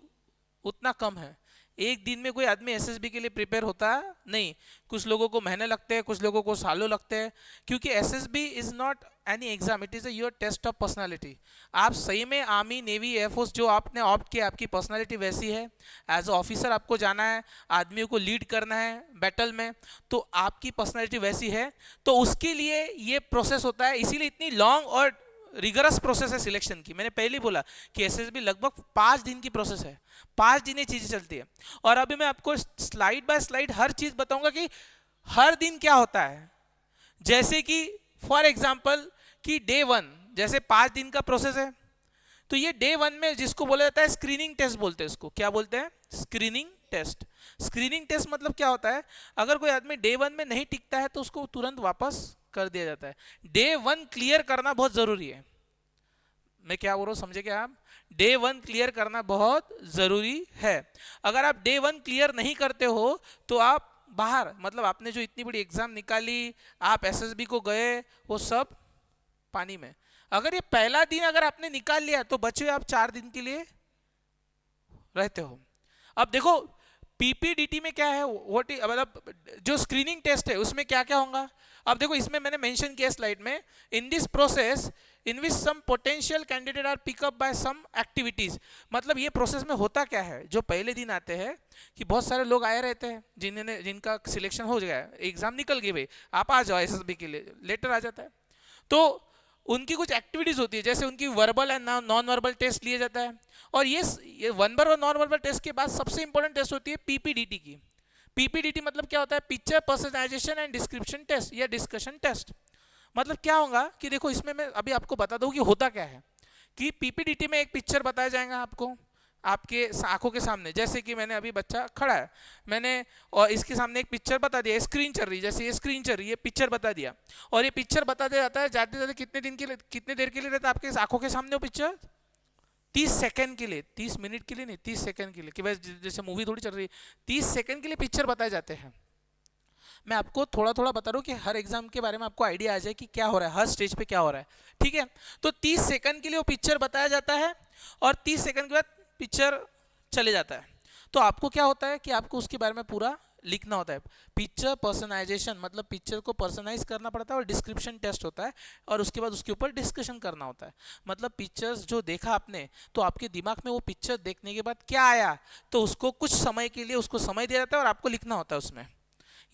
उतना कम है। एक दिन में कोई आदमी एसएसबी के लिए प्रिपेयर होता नहीं। कुछ लोगों को महीने लगते हैं, कुछ लोगों को सालों लगते हैं, क्योंकि SSB is not any exam, it is your test of personality. आप सही में आर्मी, नेवी, एयरफोर्स जो आपने ऑप्ट किया, आपकी पर्सनालिटी वैसी है, एज ऑफिसर आपको जाना है, आदमियों को लीड करना है बैटल में, तो आपकी पर्सनालिटी वैसी है, तो उसके लिए ये प्रोसेस होता है। इसीलिए इतनी लॉन्ग और रिगरस प्रोसेस है सिलेक्शन की। मैंने पहले ही बोला कि एसएसबी लगभग 5 दिन की प्रोसेस है, 5 दिन ये चीजें चलती है। और अभी मैं आपको स्लाइड बाय स्लाइड हर चीज बताऊंगा कि हर दिन क्या होता है। जैसे कि फॉर एग्जाम्पल कि डे 1, जैसे 5 दिन का प्रोसेस है, तो ये डे 1 में जिसको बोला जाता है स्क्रीनिंग टेस्ट बोलते हैं, इसको क्या बोलते हैं? Screening test. स्क्रीनिंग टेस्ट मतलब क्या होता है? अगर कोई आदमी डे 1 में नहीं टिकता है तो उसको तुरंत वापस कर दिया जाता है। डे 1 क्लियर करना बहुत जरूरी है। मैं क्या बोल रहा हूँ, समझे क्या आप? डे 1 क्लियर करना बहुत जरूरी है। अगर आप डे 1 क्लियर नहीं करते हो तो आप बाहर, मतलब आपने जो इतनी बड़ी एग्जाम निकाली, आप एसएसबी को गए, वो सब पानी में। अगर ये पहला दिन अगर आपने निकाल लिया तो बचे आप 4 दिन के लिए रहते हो। अब देखो पीपीडीटी में क्या है, व्हाट, मतलब जो स्क्रीनिंग टेस्ट है उसमें क्या क्या होगा। अब देखो इसमें मैंने मेंशन किया स्लाइड में, in this process in which some potential candidate are pick up by some activities. मतलब ये प्रोसेस में होता क्या है, जो पहले दिन आते हैं कि बहुत सारे लोग आए रहते हैं जिनका सिलेक्शन हो गया, एग्जाम निकल गई, भाई आप आ जाओ एसएसबी के लिए, लेटर आ जाता है, तो उनकी कुछ एक्टिविटीज होती है, जैसे उनकी verbal and non verbal test लिया जाता है। और ये वर्बल और नॉन वर्बल टेस्ट के बाद सबसे इंपॉर्टेंट टेस्ट होती है पीपीडीटी की। पीपीडीटी मतलब क्या होता है? Picture personalisation and description test या डिस्कशन टेस्ट। मतलब क्या होगा कि देखो इसमें मैं अभी आपको बता दूं कि होता क्या है। कि पीपीडीटी में एक पिक्चर बताया जाएगा आपको, आपके आंखों के सामने, जैसे कि मैंने अभी बच्चा खड़ा है, मैंने और इसके सामने एक पिक्चर बता दिया, स्क्रीन चल रही है, जैसे ये स्क्रीन चल रही है, पिक्चर बता दिया, और ये पिक्चर बता दिया जाता है जाते जाते कितने दिन के लिए, कितने देर के लिए रहता है आपके आंखों के सामने वो पिक्चर? 30 सेकंड के लिए, 30 मिनट के लिए नहीं, 30 सेकंड के लिए, कि वैसे जैसे मूवी थोड़ी चल रही है, 30 सेकंड के लिए पिक्चर बताए जाते हैं। मैं आपको थोड़ा थोड़ा बता रहा हूँ कि हर एग्जाम के बारे में आपको आइडिया आ जाए कि क्या हो रहा है, हर स्टेज पे क्या हो रहा है, ठीक है। तो 30 सेकंड के लिए वो पिक्चर बताया जाता है, और 30 सेकंड के बाद पिक्चर चले जाता है। तो आपको क्या होता है कि आपको उसके बारे में पूरा लिखना होता है। पिक्चर पर्सनाइजेशन मतलब पिक्चर को पर्सनाइज करना पड़ता है, और डिस्क्रिप्शन टेस्ट होता है, और उसके बाद उसके ऊपर डिस्कशन करना होता है। मतलब पिक्चर्स जो देखा आपने, तो आपके दिमाग में वो पिक्चर देखने के बाद क्या आया, तो उसको कुछ समय के लिए उसको समय दिया जाता है और आपको लिखना होता है उसमें।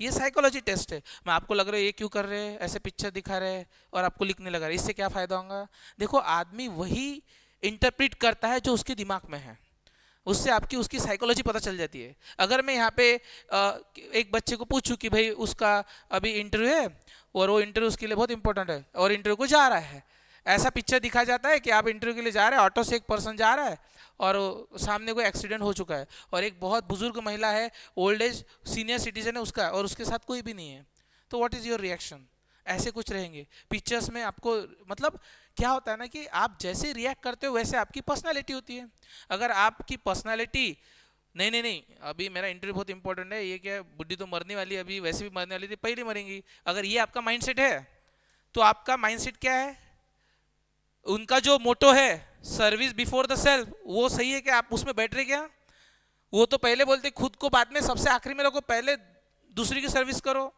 ये साइकोलॉजी टेस्ट है। मैं आपको लग रहा है ये क्यों कर रहे हैं, ऐसे पिक्चर दिखा रहे हैं और आपको लिखने लगा रहे, इससे क्या फायदा होगा? देखो आदमी वही इंटरप्रिट करता है जो उसके दिमाग में है, उससे आपकी उसकी साइकोलॉजी पता चल जाती है। अगर मैं यहाँ पे एक बच्चे को पूछूं कि भाई उसका अभी इंटरव्यू है और वो इंटरव्यू उसके लिए बहुत इंपॉर्टेंट है और इंटरव्यू को जा रहा है, ऐसा पिक्चर दिखाया जाता है कि आप इंटरव्यू के लिए जा रहे हैं, ऑटो से एक पर्सन जा रहा है और सामने कोई एक्सीडेंट हो चुका है, और एक बहुत बुजुर्ग महिला है, ओल्ड एज सीनियर सिटीजन है उसका, और उसके साथ कोई भी नहीं है, तो व्हाट इज योर रिएक्शन? ऐसे कुछ रहेंगे पिक्चर्स में आपको। मतलब क्या होता है ना कि आप जैसे रिएक्ट करते हो वैसे आपकी पर्सनालिटी होती है। अगर आपकी पर्सनालिटी नहीं नहीं नहीं अभी मेरा इंटरव्यू बहुत इंपॉर्टेंट है, ये क्या है, बुढ़ी तो मरने वाली है, अभी वैसे भी मरने वाली थी, पहले मरेंगी, अगर ये आपका माइंडसेट है, तो आपका माइंडसेट क्या है? उनका जो मोटो है सर्विस बिफोर द सेल्फ, वो सही है क्या? आप उसमें बैठ रहे क्या? वो तो पहले बोलते खुद को बाद में सबसे आखिरी में रखो, पहले दूसरी की सर्विस करो,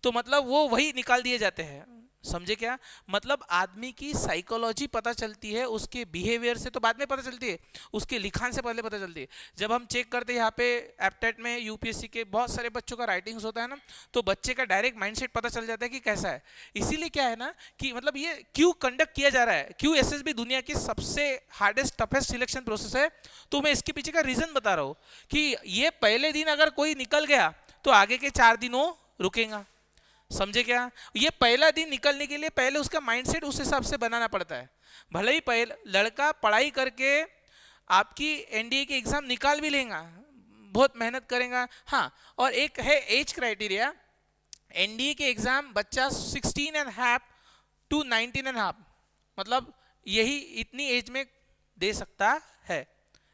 तो मतलब वो वही निकाल दिए जाते हैं। समझे क्या? मतलब आदमी की साइकोलॉजी पता चलती है उसके बिहेवियर से, तो बाद में पता चलती है, उसके लिखान से पहले पता चलती है। जब हम चेक करते हैं यहाँ पे एप्टेट में, यूपीएससी के बहुत सारे बच्चों का राइटिंग्स होता है ना, तो बच्चे का डायरेक्ट माइंडसेट पता चल जाता है कि कैसा है। इसीलिए क्या है ना कि मतलब ये क्यों कंडक्ट किया जा रहा है, क्यों एसएसबी दुनिया की सबसे हार्डेस्ट टफेस्ट सिलेक्शन प्रोसेस है, तो मैं इसके पीछे का रीजन बता रहा हूँ कि ये पहले दिन अगर कोई निकल गया तो आगे के 4 दिन वो रुकेगा। समझे क्या? ये पहला दिन निकलने के लिए पहले उसका माइंडसेट उस हिसाब से बनाना पड़ता है। भले ही पहले लड़का पढ़ाई करके आपकी एनडीए की एग्जाम निकाल भी लेगा, बहुत मेहनत करेगा, हाँ, और एक है एज क्राइटेरिया, एनडीए के एग्जाम बच्चा 16.5 to 19.5, मतलब यही इतनी एज में दे सकता है,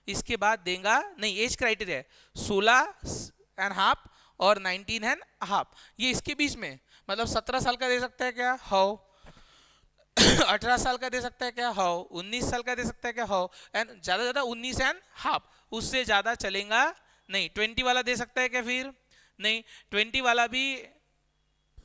इसके बाद देगा नहीं। एज क्राइटेरिया है 16.5 और 19.5, ये इसके बीच में, मतलब 17 साल का दे सकता है क्या? हाउ 18 साल का दे सकता है क्या? हाउ 19 साल का दे सकता है क्या? हाउ एंड ज़्यादा ज़्यादा 19.5, उससे ज़्यादा चलेगा नहीं 20 वाला दे सकता है क्या फिर? नहीं 20 वाला भी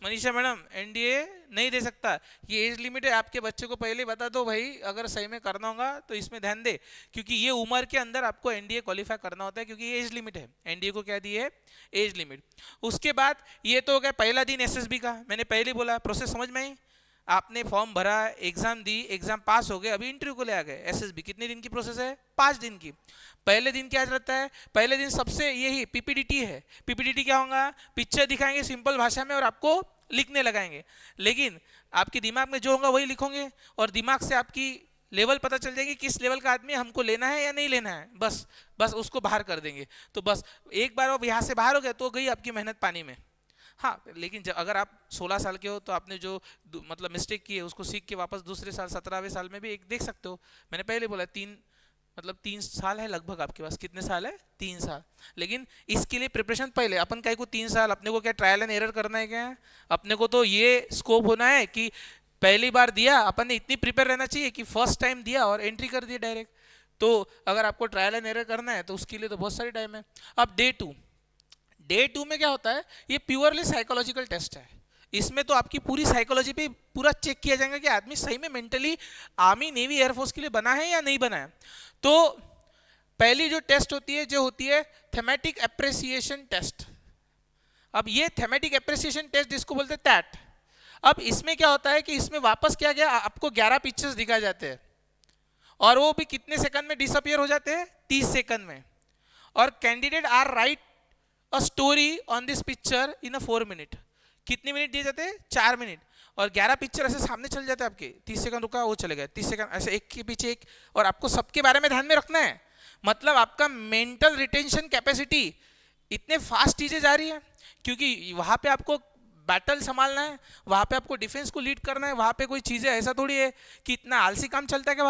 मनीषा मैडम एनडीए नहीं दे सकता। ये एज लिमिट है, आपके बच्चे को पहले बता दो भाई, अगर सही में करना होगा तो इसमें ध्यान दे, क्योंकि ये उम्र के अंदर आपको एनडीए क्वालिफाई करना होता है, क्योंकि ये एज लिमिट है। एनडीए को क्या दी है? Age limit. उसके बाद ये तो हो गया पहला दिन एसएसबी का, मैंने पहले बोला प्रोसेस समझ में आई। आपने फॉर्म भरा, एग्जाम दी, एग्जाम पास हो गए, अभी इंटरव्यू को ले आ गए। एसएसबी कितने दिन की प्रोसेस है? 5 दिन की। पहले दिन क्या रहता है? पहले दिन सबसे यही पीपीडीटी है। पीपीडीटी क्या होगा? पिक्चर दिखाएंगे सिंपल भाषा में और आपको लिखने लगाएंगे, लेकिन आपके दिमाग में जो होगा वही लिखोगे, और दिमाग से आपकी लेवल पता चल जाएगी किस लेवल का आदमी हमको लेना है या नहीं लेना है, बस बस उसको बाहर कर देंगे। तो बस एक बार अब यहाँ से बाहर हो गया तो गई आपकी मेहनत पानी में। हाँ, लेकिन अगर आप 16 साल के हो तो आपने जो मतलब मिस्टेक की है उसको सीख के वापस दूसरे साल 17वें साल में भी एक देख सकते हो। मैंने पहले बोला 3 साल है लगभग आपके पास। कितने साल है? 3 साल। लेकिन इसके लिए प्रिपरेशन पहले अपन का को 3 साल, अपने को क्या ट्रायल एंड एरर करना है क्या? अपने को तो ये स्कोप होना है कि पहली बार दिया अपन ने, इतनी प्रिपेयर रहना चाहिए कि फर्स्ट टाइम दिया और एंट्री कर दिया डायरेक्ट। तो अगर आपको ट्रायल एंड एरर करना है तो उसके लिए तो बहुत सारी टाइम है। अब डे 2 में क्या होता है? ये प्योरली साइकोलॉजिकल टेस्ट है। इसमें तो आपकी पूरी साइकोलॉजी पे पूरा चेक किया जाएगा कि आदमी सही में मेंटली आर्मी नेवी एयरफोर्स के लिए बना है या नहीं बना है। तो पहली जो टेस्ट होती है जो होती है थेमेटिक एप्रिसिएशन टेस्ट। अब ये थेमेटिक एप्रिसिएशन टेस्ट जिसको बोलते हैं टैट। अब इसमें क्या होता है कि इसमें वापस क्या गया, आपको 11 पिक्चर्स दिखाए जाते हैं, और वो भी कितने सेकंड में डिसअपियर हो जाते हैं? 30 सेकंड में। और candidate are write a story on this picture in a 4 minute. कितने मिनट दिए जाते हैं? 4 मिनट। और 11 पिक्चर ऐसे सामने चल जाते हैं आपके। 30 सेकंड रुका, वो चले गए, 30 सेकंड ऐसे एक के पीछे एक, और आपको सबके बारे में ध्यान में रखना है। मतलब आपका मेंटल रिटेंशन कैपेसिटी इतने फास्ट चीजें जा रही है, क्योंकि वहां पे आपको बैटल संभालना है, वहां पे आपको डिफेंस को लीड करना है। वहां पे कोई चीजें ऐसा थोड़ी है कि इतना आलसी काम चलता है कि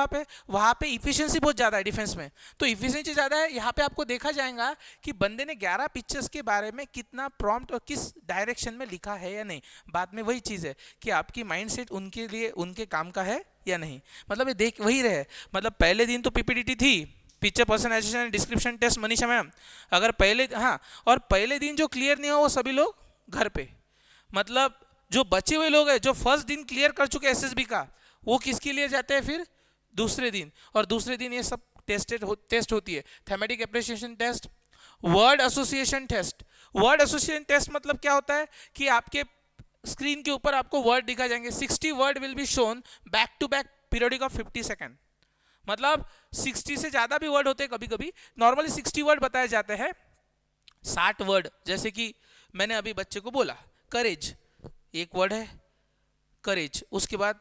वहां पे इफिशिएंसी बहुत ज्यादा है डिफेंस में। तो इफिशिएंसी ज्यादा है। यहाँ पे आपको देखा जाएगा कि बंदे ने 11 पिक्चर्स के बारे में कितना प्रॉम्प्ट और किस डायरेक्शन में लिखा है या नहीं। बाद में वही चीज है कि आपकी माइंडसेट उनके लिए उनके काम का है या नहीं। मतलब ये देख वही रहे। मतलब पहले दिन तो पीपीडीटी थी, picture personalisation and description test Manisha ma'am. अगर पहले, हाँ, और पहले दिन जो क्लियर नहीं हुआ वो सभी लोग घर पे। मतलब जो बचे हुए लोग हैं जो फर्स्ट दिन क्लियर कर चुके एसएसबी का, वो किसके लिए जाते हैं फिर? दूसरे दिन। और दूसरे दिन ये सब टेस्ट होती है। Thematic appreciation test, word association test. Word association test मतलब क्या होता है कि आपके स्क्रीन के ऊपर आपको वर्ड दिखा जाएंगे। 60 word will be shown back to back periodic of 50 second. मतलब 60 से ज्यादा भी वर्ड होते हैं कभी कभी। नॉर्मली 60 वर्ड बताए जाते हैं। 60 वर्ड, जैसे कि मैंने अभी बच्चे को बोला करेज, एक वर्ड है करेज। उसके बाद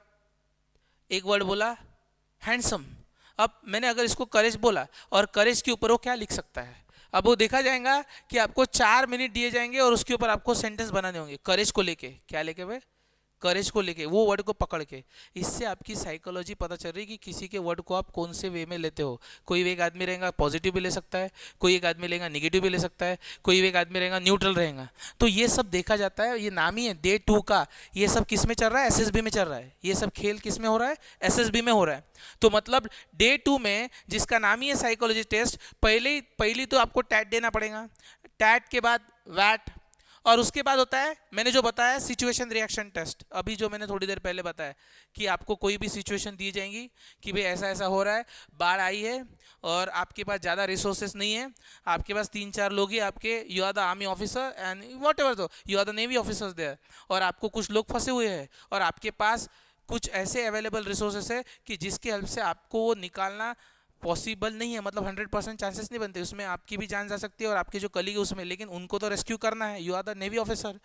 एक वर्ड बोला हैंडसम। अब मैंने अगर इसको करेज बोला और करेज के ऊपर वो क्या लिख सकता है? अब वो देखा जाएगा कि आपको 4 मिनट दिए जाएंगे और उसके ऊपर आपको सेंटेंस बनाने होंगे करेज को लेके। क्या लेके भाई? करेज को लेके, वो वर्ड को पकड़ के। इससे आपकी साइकोलॉजी पता चल रही है कि किसी के वर्ड को आप कौन से वे में लेते हो। कोई एक आदमी रहेगा पॉजिटिव भी ले सकता है, कोई एक आदमी रहेगा नेगेटिव भी ले सकता है, कोई एक आदमी रहेगा न्यूट्रल रहेगा। तो ये सब देखा जाता है। ये नाम ही है डे 2 का। ये सब किस में चल रहा है? एसएसबी में चल रहा है। ये सब खेल किस में हो रहा है? एसएसबी में हो रहा है। तो मतलब डे 2 में, जिसका नाम ही है साइकोलॉजी टेस्ट, पहली तो आपको टैट देना पड़ेगा। टैट के बाद वैट, और उसके बाद होता है मैंने जो बताया सिचुएशन रिएक्शन टेस्ट। अभी जो मैंने थोड़ी देर पहले बताया कि आपको कोई भी सिचुएशन दी जाएंगी कि भाई ऐसा ऐसा हो रहा है, बाढ़ आई है और आपके पास ज़्यादा रिसोर्सेस नहीं है, आपके पास 3-4 लोग ही आपके, you are the army officer and whatever, though you are the navy officers there, और आपको कुछ लोग फंसे हुए हैं और आपके पास कुछ ऐसे अवेलेबल रिसोर्सेस है कि जिसकी हेल्प से आपको वो निकालना पॉसिबल नहीं है। मतलब 100% चांसेस नहीं बनते, उसमें आपकी भी जान जा सकती है और आपके जो कलीग है उसमें, लेकिन उनको तो रेस्क्यू करना है। You are the navy officer.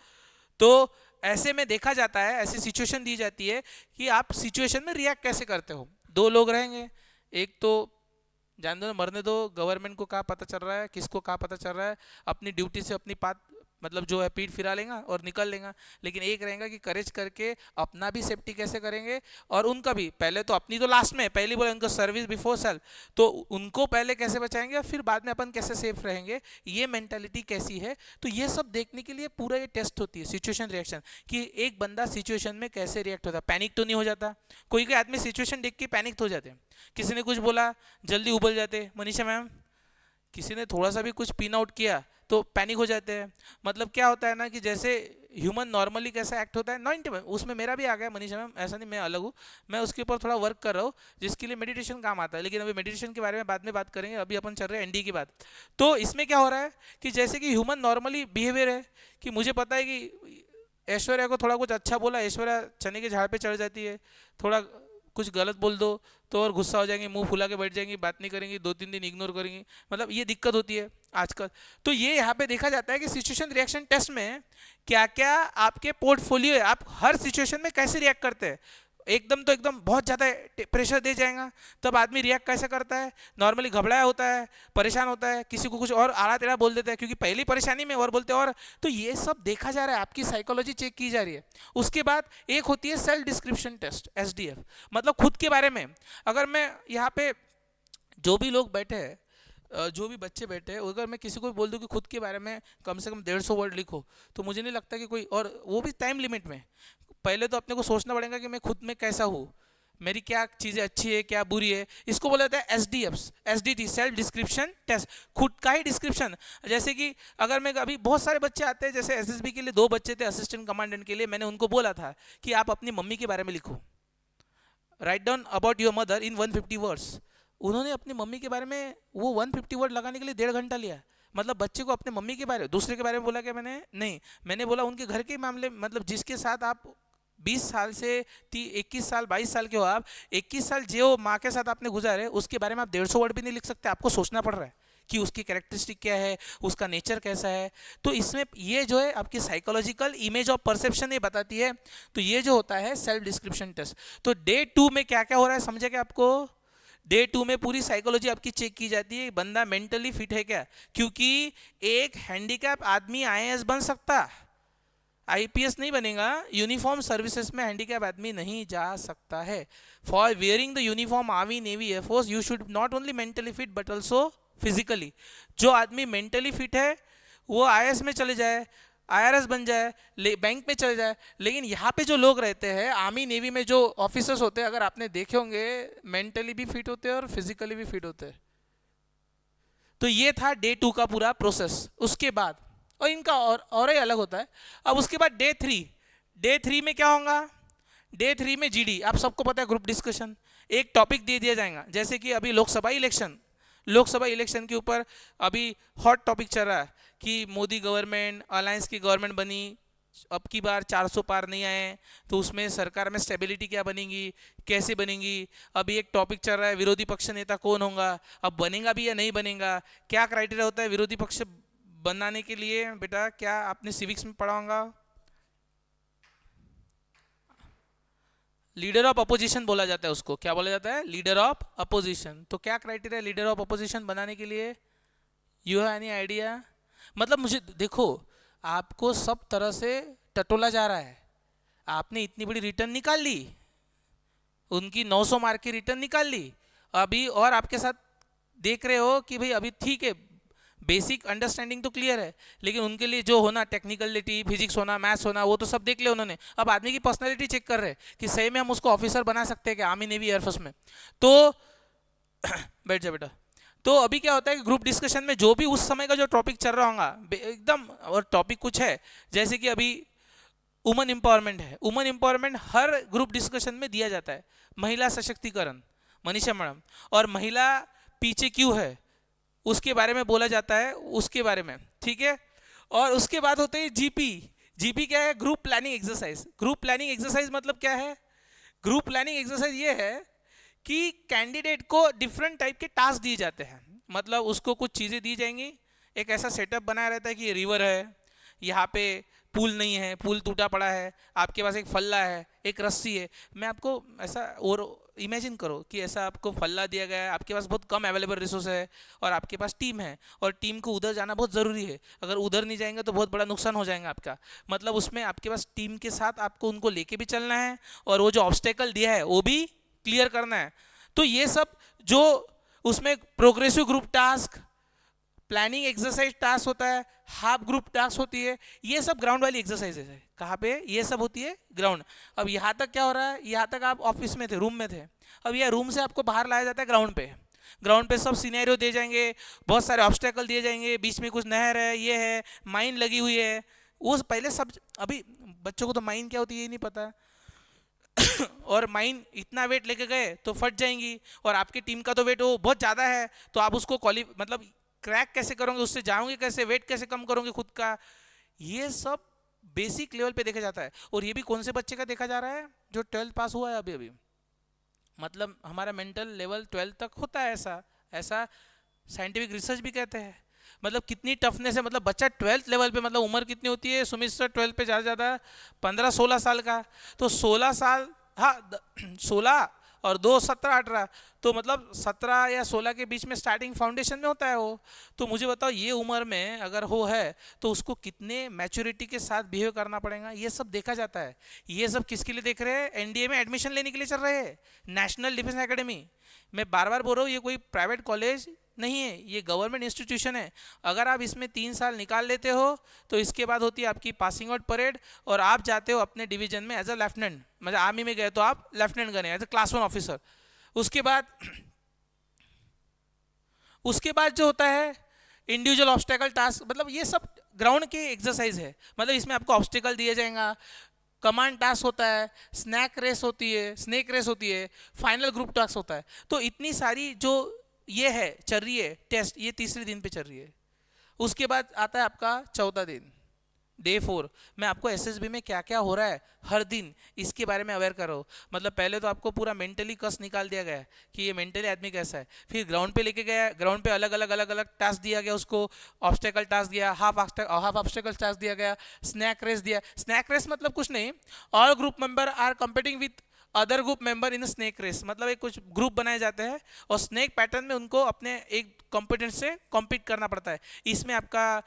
तो ऐसे में देखा जाता है, ऐसी सिचुएशन दी जाती है कि आप सिचुएशन में रिएक्ट कैसे करते हो। 2 लोग रहेंगे, एक तो जान दो, मरने दो, गवर्नमेंट को कहाँ पता चल रहा है, किसको कहाँ पता चल रहा है, अपनी ड्यूटी से अपनी बात मतलब जो है पीठ फिरा लेगा और निकल लेगा। लेकिन एक रहेगा कि करेज करके अपना भी सेफ्टी कैसे करेंगे और उनका भी। पहले तो अपनी तो लास्ट में, पहले बोले उनको सर्विस बिफोर सेल्फ, तो उनको पहले कैसे बचाएंगे और फिर बाद में अपन कैसे सेफ रहेंगे, ये मेंटालिटी कैसी है। तो ये सब देखने के लिए पूरा ये टेस्ट होती है सिचुएशन रिएक्शन, कि एक बंदा सिचुएशन में कैसे रिएक्ट होता है। पैनिक तो नहीं हो जाता। कोई कोई आदमी सिचुएशन देख के पैनिक हो जाते हैं, किसी ने कुछ बोला जल्दी उबल जाते। मनीषा मैम किसी ने थोड़ा सा भी कुछ पिन आउट किया तो पैनिक हो जाते हैं। मतलब क्या होता है ना कि जैसे ह्यूमन नॉर्मली कैसा एक्ट होता है 90 में, उसमें मेरा भी आ गया मनीषा मैम, ऐसा नहीं मैं अलग हूँ, मैं उसके ऊपर थोड़ा वर्क कर रहा हूँ जिसके लिए मेडिटेशन काम आता है। लेकिन अभी मेडिटेशन के बारे में बाद में बात करेंगे, अभी अपन चल रहे हैं एनडी की बात। तो इसमें क्या हो रहा है कि जैसे कि ह्यूमन नॉर्मली बिहेवियर है कि मुझे पता है कि ऐश्वर्या को थोड़ा कुछ अच्छा बोला, ऐश्वर्या चने के झाड़ पे चढ़ जाती है, थोड़ा कुछ गलत बोल दो तो और गुस्सा हो जाएंगे, मुंह फुला के बैठ जाएंगी, बात नहीं करेंगी, 2-3 दिन इग्नोर करेंगी। मतलब ये दिक्कत होती है आजकल। तो ये यहाँ पे देखा जाता है कि सिचुएशन रिएक्शन टेस्ट में क्या क्या आपके पोर्टफोलियो है, आप हर सिचुएशन में कैसे रिएक्ट करते हैं। एकदम तो एकदम बहुत ज़्यादा प्रेशर दे जाएगा तब आदमी रिएक्ट कैसे करता है, नॉर्मली घबराया होता है, परेशान होता है, किसी को कुछ और आड़ा टेढ़ा बोल देता है क्योंकि पहली परेशानी में और बोलते हैं और। तो ये सब देखा जा रहा है, आपकी साइकोलॉजी चेक की जा रही है। उसके बाद एक होती है सेल्फ डिस्क्रिप्शन टेस्ट, एसडीएफ, मतलब खुद के बारे में। अगर मैं यहाँ पे जो भी लोग बैठे हैं, जो भी बच्चे बैठे हैं, अगर मैं किसी को भी बोल दूं कि खुद के बारे में कम से कम 150 वर्ड लिखो, तो मुझे नहीं लगता कि कोई, और वो भी टाइम लिमिट में। पहले तो अपने को सोचना पड़ेगा कि मैं खुद में कैसा हूँ, मेरी क्या चीज़ें अच्छी है क्या बुरी है। इसको बोला जाता है SDF, SDT, self description test, खुद का ही डिस्क्रिप्शन। जैसे कि अगर मैं अभी बहुत सारे बच्चे आते हैं, जैसे एसएसबी के लिए 2 बच्चे थे असिस्टेंट कमांडेंट के लिए, मैंने उनको बोला था कि आप अपनी मम्मी के बारे में लिखो, write down about your mother in 150 words. उन्होंने अपनी मम्मी के बारे में वो 150 वर्ड लगाने के लिए 1.5 घंटा लिया। मतलब बच्चे को अपने मम्मी के बारे में, दूसरे के बारे में बोला क्या मैंने, नहीं, मैंने बोला उनके घर के मामले, मतलब जिसके साथ आप 20 साल से 21 साल 22 साल के हो, आप 21 साल जो माँ के साथ आपने गुजारे उसके बारे में आप 150 वर्ड भी नहीं लिख सकते, आपको सोचना पड़ रहा है कि उसकी कैरेक्टरिस्टिक क्या है, उसका नेचर कैसा है। तो इसमें ये जो है आपकी साइकोलॉजिकल इमेज ऑफ परसेप्शन ये बताती है। तो ये जो होता है सेल्फ डिस्क्रिप्शन टेस्ट। तो डे 2 में क्या क्या हो रहा है समझे क्या आपको। डे 2 में पूरी साइकोलॉजी आपकी चेक की जाती है, बंदा मेंटली फिट है क्या, क्योंकि एक हैंडीकैप आदमी आईएएस बन सकता, आईपीएस नहीं बनेगा। यूनिफॉर्म सर्विसेज में हैंडीकैप आदमी नहीं जा सकता है। For wearing the uniform army navy air force you should not only mentally fit but also physically. जो आदमी मेंटली फिट है वो आईएएस में चले जाए, आईआरएस बन जाए, बैंक में चले जाए। लेकिन यहाँ पे जो लोग रहते हैं आर्मी नेवी में, जो ऑफिसर्स होते हैं, अगर आपने देखे होंगे मेंटली भी फिट होते हैं और फिजिकली भी फिट होते हैं। तो ये था डे 2 का पूरा प्रोसेस। उसके बाद और इनका और ही अलग होता है। अब उसके बाद डे 3, डे 3 में क्या होगा, डे 3 में जीडी, आप सबको पता है ग्रुप डिस्कशन। एक टॉपिक दे दिया जाएगा, जैसे कि अभी लोकसभा इलेक्शन के ऊपर अभी हॉट टॉपिक चल रहा है कि मोदी गवर्नमेंट, अलायंस की गवर्नमेंट बनी, अब की बार 400 पार नहीं आए तो उसमें सरकार में स्टेबिलिटी क्या बनेगी, कैसे बनेगी। अभी एक टॉपिक चल रहा है विरोधी पक्ष नेता कौन होगा, अब बनेगा भी या नहीं बनेगा, क्या क्राइटेरिया होता है विरोधी पक्ष बनाने के लिए। बेटा क्या आपने सिविक्स में पढ़ा होगा, लीडर ऑफ अपोजिशन बोला जाता है उसको, क्या बोला जाता है, लीडर ऑफ अपोजिशन। तो क्या क्राइटेरिया लीडर ऑफ अपोजिशन बनाने के लिए, यू हैव एनी आइडिया। मतलब मुझे देखो, आपको सब तरह से टटोला जा रहा है। आपने इतनी बड़ी रिटर्न निकाल ली, उनकी 900 मार्क की रिटर्न निकाल ली अभी, और आपके साथ देख रहे हो कि भाई अभी ठीक है बेसिक अंडरस्टैंडिंग तो क्लियर है, लेकिन उनके लिए जो होना टेक्निकलिटी, फिजिक्स होना, मैथ्स होना, वो तो सब देख लिया उन्होंने। अब आदमी की पर्सनैलिटी चेक कर रहे हैं कि सही में हम उसको ऑफिसर बना सकते हैं क्या आर्मी नेवी एयरफोर्स में। तो बैठ जा बेटा। तो अभी क्या होता है कि ग्रुप डिस्कशन में जो भी उस समय का जो टॉपिक चल रहा होगा एकदम, और टॉपिक कुछ है जैसे कि अभी वुमन एम्पावरमेंट है, वुमन एम्पावरमेंट हर ग्रुप डिस्कशन में दिया जाता है। महिला सशक्तिकरण, मनीषा मैडम, और महिला पीछे क्यों है उसके बारे में बोला जाता है, उसके बारे में, ठीक है। और उसके बाद होते हैं जीपी। जीपी क्या है, group planning exercise. Group planning exercise मतलब क्या है, ग्रुप प्लानिंग एक्सरसाइज ये है कि कैंडिडेट को डिफरेंट टाइप के टास्क दिए जाते हैं। मतलब उसको कुछ चीज़ें दी जाएंगी, एक ऐसा सेटअप बनाया रहता है कि ये रिवर है, यहाँ पे पुल नहीं है, पुल टूटा पड़ा है, आपके पास एक फल्ला है, एक रस्सी है। मैं आपको ऐसा और इमेजिन करो कि ऐसा आपको फल्ला दिया गया है, आपके पास बहुत कम अवेलेबल रिसोर्स है और आपके पास टीम है, और टीम को उधर जाना बहुत ज़रूरी है। अगर उधर नहीं जाएंगे तो बहुत बड़ा नुकसान हो जाएगा आपका। मतलब उसमें आपके पास टीम के साथ आपको उनको लेके भी चलना है, और वो जो ऑब्स्टेकल दिया है वो भी क्लियर करना है। तो ये सब जो उसमें progressive group task, planning exercise task होता है, हाफ ग्रुप टास्क होती है, ये सब ग्राउंड वाली एक्सरसाइजेज है। कहाँ पे ये सब होती है, ग्राउंड। अब यहाँ तक क्या हो रहा है, यहाँ तक आप ऑफिस में थे, रूम में थे, अब यह रूम से आपको बाहर लाया जाता है ग्राउंड पे। ग्राउंड पे सब सिनेरियो दे जाएंगे, बहुत सारे ऑब्स्टेकल दिए जाएंगे, बीच में कुछ नहर है, ये है, माइन लगी हुई है, वो पहले सब। अभी बच्चों को तो माइन क्या होती है ये नहीं पता। और माइन इतना वेट लेके गए तो फट जाएंगी, और आपकी टीम का तो वेट वो बहुत ज़्यादा है, तो आप उसको मतलब क्रैक कैसे करोगे, उससे जाओगे कैसे, वेट कैसे कम करोगे खुद का, ये सब बेसिक लेवल पे देखा जाता है। और ये भी कौन से बच्चे का देखा जा रहा है, जो 12th पास हुआ है अभी अभी। मतलब हमारा मेंटल लेवल 12th तक होता है, ऐसा ऐसा साइंटिफिक रिसर्च भी कहते हैं। मतलब कितनी टफनेस है, मतलब बच्चा 12th लेवल पे, मतलब उम्र कितनी होती है सुमित सर 12th पे ज़्यादा ज़्यादा 15-16 साल का, तो 16 साल, हाँ 16 और 2 17-18, तो मतलब 17 या 16 के बीच में स्टार्टिंग फाउंडेशन में होता है वो। तो मुझे बताओ ये उम्र में अगर हो है तो उसको कितने मैच्योरिटी के साथ बिहेव करना पड़ेगा, ये सब देखा जाता है। ये सब किसके लिए देख रहे हैं, एनडीए में एडमिशन लेने के लिए चल रहे हैं, नेशनल डिफेंस एकेडमी। मैं बार बार बोल रहा हूँ ये कोई प्राइवेट कॉलेज नहीं है, ये गवर्नमेंट इंस्टीट्यूशन है। अगर आप इसमें 3 साल निकाल लेते हो तो इसके बाद होती है आपकी पासिंग आउट परेड, और आप जाते हो अपने डिवीजन में एज अ लेफ्टिनेंट, मतलब आर्मी में गए तो आप लेफ्टिनेंट गए एज अ क्लास 1 ऑफिसर। उसके बाद जो होता है इंडिविजुअल ऑब्स्टेकल टास्क, मतलब ये सब ग्राउंड के एक्सरसाइज है। मतलब इसमें आपको ऑब्स्टेकल दिया जाएगा, कमांड टास्क होता है, स्नैक रेस होती है, फाइनल ग्रुप टास्क होता है। तो इतनी सारी जो ये है चल रही है टेस्ट, ये तीसरे दिन पे चल रही है। उसके बाद आता है आपका 14 दिन, डे 4। मैं आपको एसएसबी में क्या क्या हो रहा है हर दिन इसके बारे में अवेयर करो। मतलब पहले तो आपको पूरा मेंटली कस निकाल दिया गया है कि ये मेंटली आदमी कैसा है, फिर ग्राउंड पे लेके गया, ग्राउंड पे अलग अलग टास्क दिया गया उसको, ऑब्स्टेकल टास्क दिया, हाफ ऑब्स्टेकल टास्क दिया गया, स्नैक रेस दिया। स्नैक रेस मतलब कुछ नहीं, all group member are competing with other group member in snake race, मतलब एक कुछ ग्रुप बनाए जाते हैं और स्नैक पैटर्न में उनको अपने एक कॉम्पिटेंट से कॉम्पीट करना पड़ता है। इसमें आपका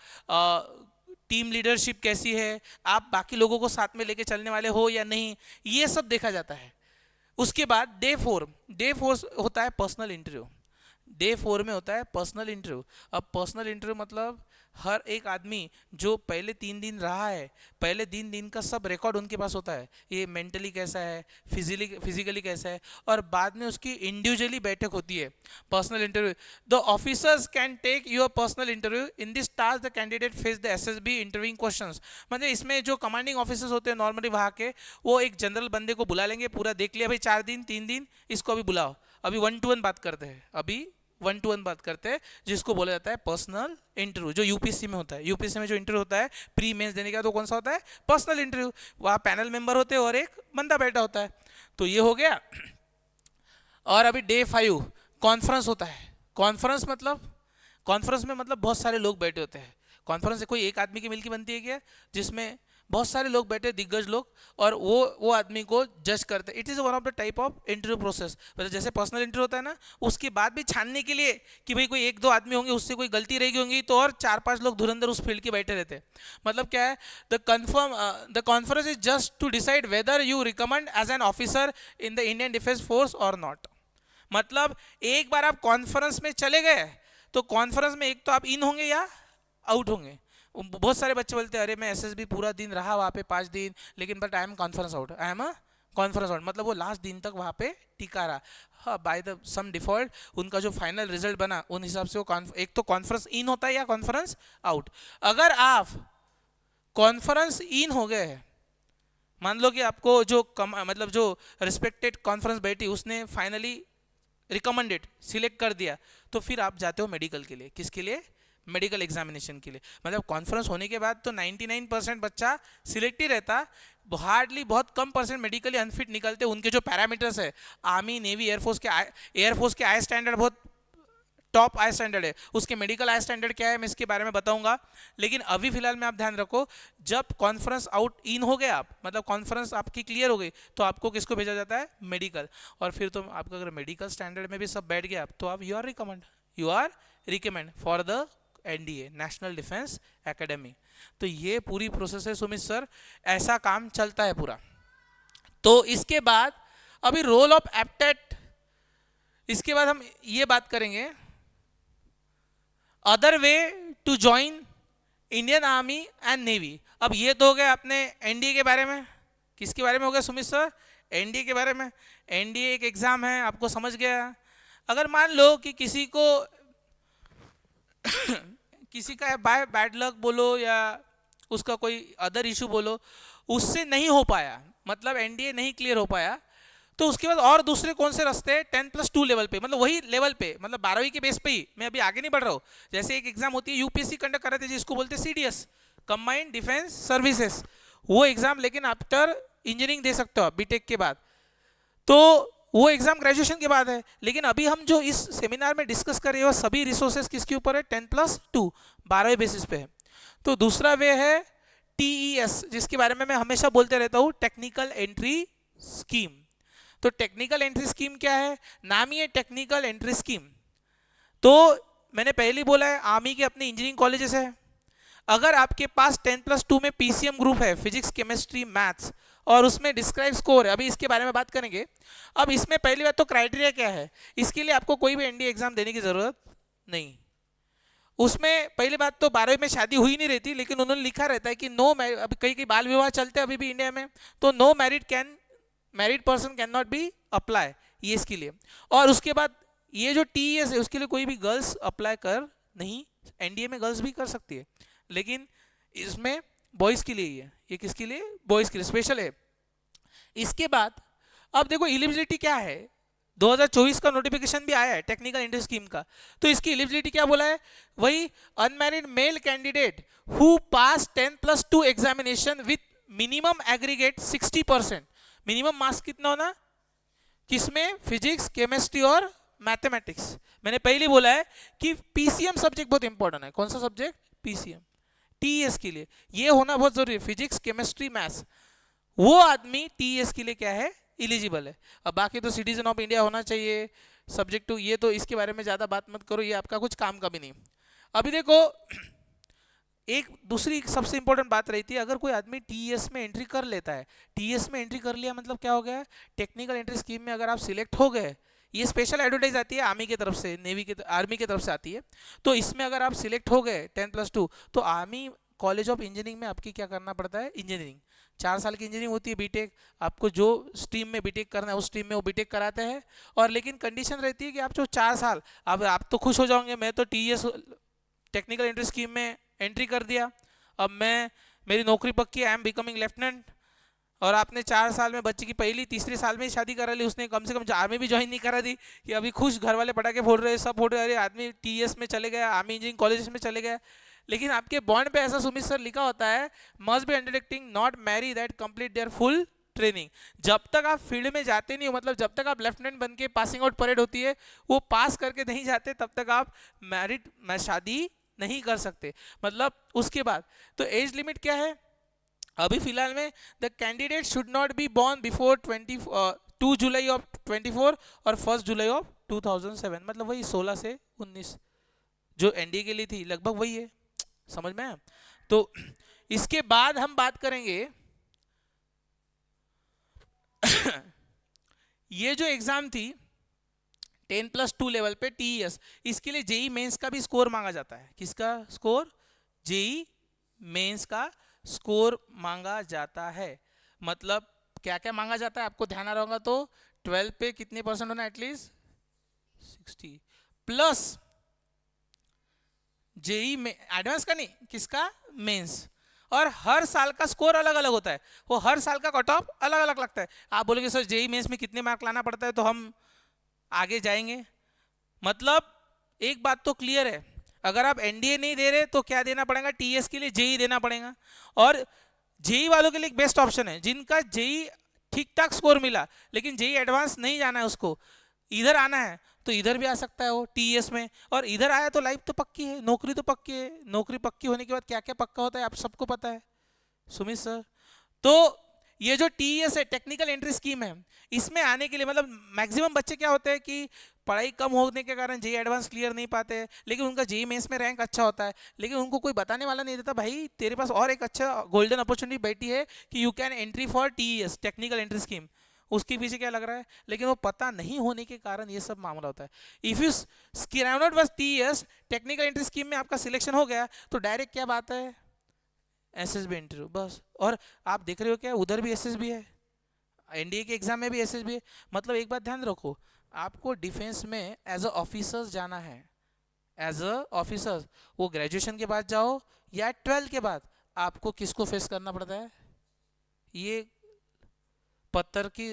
टीम लीडरशिप कैसी है, आप बाकी लोगों को साथ में लेके चलने वाले हो या नहीं, ये सब देखा जाता है। उसके बाद डे 4 होता है पर्सनल इंटरव्यू। डे 4 में होता है पर्सनल इंटरव्यू। अब पर्सनल इंटरव्यू मतलब हर एक आदमी जो पहले 3 दिन रहा है, पहले 3 दिन का सब रिकॉर्ड उनके पास होता है, ये मेंटली कैसा है, फिजिकली कैसा है, और बाद में उसकी इंडिविजुअली बैठक होती है personal interview. The officers can take your personal interview in this task the candidate face the SSB interviewing questions. मतलब इसमें जो कमांडिंग ऑफिसर्स होते हैं नॉर्मली वहाँ के, वो एक जनरल बंदे को बुला लेंगे, पूरा देख लिया भाई 4 दिन 3 दिन, इसको अभी बुलाओ, अभी 1-to-1 बात करते हैं, अभी 1-to-1 बात करते हैं, जिसको बोला जाता है पर्सनल इंटरव्यू। जो यूपीएससी में होता है, यूपीएससी में जो इंटरव्यू होता है प्री मेंस देने का, तो कौन सा होता है, पर्सनल इंटरव्यू। वहाँ पैनल मेंबर होते हैं और एक बंदा बैठा होता है। तो ये हो गया। और अभी डे 5 कॉन्फ्रेंस होता है। कॉन्फ्रेंस में मतलब बहुत सारे लोग बैठे होते हैं। कॉन्फ्रेंस से कोई एक आदमी की मिलती बनती है क्या, जिसमें बहुत सारे लोग बैठे, दिग्गज लोग, और वो आदमी को जज करते हैं। It is one of the type of interview process. मतलब जैसे पर्सनल इंटरव्यू होता है ना, उसके बाद भी छानने के लिए कि भाई कोई 1-2 आदमी होंगे, उससे कोई गलती रहेगी होंगी, तो और 4-5 लोग धुरंधर उस फील्ड के बैठे रहते हैं। मतलब क्या है, the conference is just to decide whether you recommend as an officer in the Indian defence force और नॉट। मतलब एक बार आप कॉन्फ्रेंस में चले गए तो कॉन्फ्रेंस में एक तो आप इन होंगे या आउट होंगे। बहुत सारे बच्चे बोलते हैं अरे मैं एसएसबी पूरा दिन रहा वहाँ पे 5 दिन, लेकिन but I am conference out, I am a conference out. मतलब वो लास्ट दिन तक वहाँ पे टिका रहा। हाँ, बाय द सम डिफॉल्ट उनका जो फाइनल रिजल्ट बना उन हिसाब से वो एक तो कॉन्फ्रेंस इन होता है या कॉन्फ्रेंस आउट। अगर आप कॉन्फ्रेंस इन हो गए, मान लो कि आपको जो मतलब जो रिस्पेक्टेड कॉन्फ्रेंस बैठी उसने फाइनली रिकमेंडेड सिलेक्ट कर दिया, तो फिर आप जाते हो मेडिकल के लिए। किसके लिए, मेडिकल एग्जामिनेशन के लिए। मतलब कॉन्फ्रेंस होने के बाद तो 99% बच्चा सिलेक्ट ही रहता, हार्डली बहुत कम परसेंट मेडिकली अनफिट निकलते। उनके जो पैरामीटर्स है, आर्मी नेवी एयरफोर्स के आई स्टैंडर्ड बहुत टॉप आई स्टैंडर्ड है, उसके मेडिकल आई स्टैंडर्ड क्या है मैं इसके बारे में बताऊंगा। लेकिन अभी फिलहाल में आप ध्यान रखो, जब कॉन्फ्रेंस आउट इन हो गए आप, मतलब कॉन्फ्रेंस आपकी क्लियर हो गई, तो आपको किसको भेजा जाता है, मेडिकल। और फिर तो आपका अगर मेडिकल स्टैंडर्ड में भी सब बैठ गया तो आप you are recommend for the NDA, National Defence Academy. तो ये पूरी प्रोसेस है सुमित सर, ऐसा काम चलता है पूरा। तो इसके बाद अभी रोल ऑफ एप्टेट, इसके बाद हम ये बात करेंगे other way to join Indian Army and Navy. अब ये तो हो गया अपने एनडीए के बारे में। किसके बारे में हो गया सुमित सर, एनडीए के बारे में। एनडीए एक एग्जाम है, आपको समझ गया। अगर मान लो कि किसी को किसी का बाय बैड लक बोलो या उसका कोई अदर इशू बोलो, उससे नहीं हो पाया, मतलब एनडीए नहीं क्लियर हो पाया, तो उसके बाद और दूसरे कौन से रास्ते हैं 10+2 लेवल पे, मतलब वही लेवल पे, मतलब 12वीं के बेस पे ही, मैं अभी आगे नहीं बढ़ रहा हूँ। जैसे एक एग्जाम होती है यूपीएससी कंडक्ट कर रहे थे जिसको बोलते हैं सीडीएस, कंबाइंड डिफेंस सर्विसेज, वो एग्जाम लेकिन आफ्टर इंजीनियरिंग दे सकते हो आप बीटेक के बाद, तो वो एग्जाम ग्रेजुएशन के बाद है। लेकिन अभी हम जो इस सेमिनार में डिस्कस कर रहे हैं वो सभी रिसोर्सेज किसके ऊपर है, 10+2 12वें बेसिस पे है। तो दूसरा वे है टीईएस, जिसके बारे में मैं हमेशा बोलते रहता हूँ, टेक्निकल एंट्री स्कीम। तो टेक्निकल एंट्री स्कीम क्या है, नाम ही है टेक्निकल एंट्री स्कीम। तो मैंने पहले बोला है आर्मी के अपने इंजीनियरिंग कॉलेजेस है, अगर आपके पास 10+2 में पीसीएम ग्रुप है, फिजिक्स केमिस्ट्री मैथ्स, और उसमें डिस्क्राइब स्कोर है, अभी इसके बारे में बात करेंगे। अब इसमें पहली बात तो क्राइटेरिया क्या है, इसके लिए आपको कोई भी एनडीए एग्जाम देने की जरूरत नहीं। उसमें पहली बात तो 12वीं में शादी हुई नहीं रहती, लेकिन उन्होंने लिखा रहता है कि नो, अभी कई कई बाल विवाह चलते हैं अभी भी इंडिया में, तो no married person can not be apply, ये इसके लिए। और उसके बाद ये जो टीएस है उसके लिए कोई भी गर्ल्स अप्लाई कर नहीं, एनडीए में गर्ल्स भी कर सकती है, लेकिन इसमें बॉयज के लिए ही है, ये किसके लिए, बॉयज के लिए स्पेशल है। इसके बाद अब देखो एलिजिबिलिटी क्या है, 2024 का नोटिफिकेशन भी आया है टेक्निकल एंट्री स्कीम का, तो इसकी एलिजिबिलिटी क्या बोला है, वही unmarried male candidate who pass 10+2 examination with minimum aggregate 60%, minimum marks कितना होना, किसमें, फिजिक्स केमिस्ट्री और मैथमेटिक्स। मैंने पहले बोला है कि पीसीएम सब्जेक्ट बहुत इंपॉर्टेंट है, कौन सा सब्जेक्ट, पीसीएम, टीएस के लिए ये होना बहुत जरूरी है, फिजिक्स केमिस्ट्री मैथ्स, वो आदमी टीएस के लिए क्या है, एलिजिबल है। अब बाकी तो सिटीजन ऑफ इंडिया होना चाहिए, सब्जेक्ट टू, ये तो इसके बारे में ज़्यादा बात मत करो, ये आपका कुछ काम का भी नहीं। अभी देखो एक दूसरी सबसे इंपॉर्टेंट बात रहती है, अगर कोई आदमी टीएस में एंट्री कर लेता है, टीएस में एंट्री कर लिया मतलब क्या हो गया, टेक्निकल एंट्री स्कीम में अगर आप सिलेक्ट हो गए, ये स्पेशल एडवर्टाइज आती है आर्मी की तरफ से, नेवी की, आर्मी की तरफ से आती है, तो इसमें अगर आप सिलेक्ट हो गए 10+2, तो आर्मी कॉलेज ऑफ इंजीनियरिंग में आपकी क्या करना पड़ता है, इंजीनियरिंग 4 साल की इंजीनियरिंग होती है, बीटेक, आपको जो स्ट्रीम में बीटेक करना है उस स्ट्रीम में वो बीटेक कराते हैं, और लेकिन कंडीशन रहती है कि आप जो 4 साल, अब आप तो खुश हो जाओगे, मैं तो टीएस टेक्निकल एंट्री स्कीम में एंट्री कर दिया, अब मैं, मेरी नौकरी पक्की है, आई एम बिकमिंग लेफ्टिनेंट, और आपने 4 साल में बच्चे की पहली तीसरे साल में ही शादी करा ली, उसने कम से कम आर्मी भी ज्वाइन नहीं करा दी, कि अभी खुश घर वाले पटाखे फोड़ रहे, सब फोड़ रहे, अरे आदमी टीएस में चले गया, आर्मी इंजीनियरिंग कॉलेज में चले गया, लेकिन आपके बॉन्ड पे ऐसा सुमित सर लिखा होता है, must be undertaking not marry that complete their full training. जब तक आप फील्ड में जाते नहीं हो, मतलब जब तक आप लेफ्टिनेंट बन के पासिंग आउट परेड होती है वो पास करके नहीं जाते, तब तक आप मैरिड में शादी नहीं कर सकते। मतलब उसके बाद तो एज लिमिट क्या है, अभी फिलहाल में the candidate should not be born before 2 July of 24 और 1 जुलाई ऑफ 2007, मतलब वही 16 से 19 जो एनडीए के लिए थी लगभग वही है, समझ में आया। तो इसके बाद हम बात करेंगे ये जो एग्जाम थी 10+2 लेवल पे टीईएस, इसके लिए जेई मेंस का भी स्कोर मांगा जाता है, किसका स्कोर, जेई मेंस का स्कोर मांगा जाता है। मतलब क्या क्या मांगा जाता है आपको ध्यान आ रहा होगा, तो 12 पे कितने परसेंट होना, एटलीस्ट 60 प्लस जेई में एडवांस का नहीं, किसका, मेंस, और हर साल का स्कोर अलग अलग होता है, वो हर साल का कट ऑफ अलग अलग लगता है। आप बोलोगे सर जेई मेंस में कितने मार्क लाना पड़ता है, तो हम आगे जाएंगे। मतलब एक बात तो क्लियर है, अगर आप एनडीए नहीं दे रहे तो क्या देना पड़ेगा, टीएस के लिए जेई देना पड़ेगा, और जेई वालों के लिए एक बेस्ट ऑप्शन है, जिनका जेई ठीक ठाक स्कोर मिला लेकिन जेई एडवांस नहीं जाना है, उसको इधर आना है तो इधर भी आ सकता है वो टीएस में, और इधर आया तो लाइफ तो पक्की है, नौकरी तो पक्की है, नौकरी पक्की होने के बाद क्या क्या पक्का होता है आप सबको पता है सुमित सर। तो ये जो टीएस है टेक्निकल एंट्री स्कीम है, इसमें आने के लिए मतलब मैक्सिमम बच्चे क्या होते हैं कि पढ़ाई कम होने के कारण जेई एडवांस क्लियर नहीं पाते हैं, लेकिन उनका जेई मेंस में रैंक अच्छा होता है, लेकिन उनको कोई बताने वाला नहीं देता, भाई तेरे पास और एक अच्छा गोल्डन अपॉर्चुनिटी बैठी है कि you can entry for TS technical entry scheme, उसके पीछे क्या लग रहा है, लेकिन वो पता नहीं होने के कारण ये सब मामला होता है। इफ यू स्क्राउंड बस टीएस टेक्निकल एंट्री स्कीम में आपका सिलेक्शन हो गया तो डायरेक्ट क्या बात है, एसएसबी इंटरव्यू बस। और आप देख रहे हो क्या उधर भी एसएसबी है, एनडीए के एग्जाम में भी एसएसबी है। मतलब एक बात ध्यान रखो, आपको डिफेंस में एज अ ऑफिसर्स जाना है, एज अ ऑफिसर्स, वो ग्रेजुएशन के बाद जाओ या 12 के बाद, आपको किसको फेस करना पड़ता है? ये पत्थर की,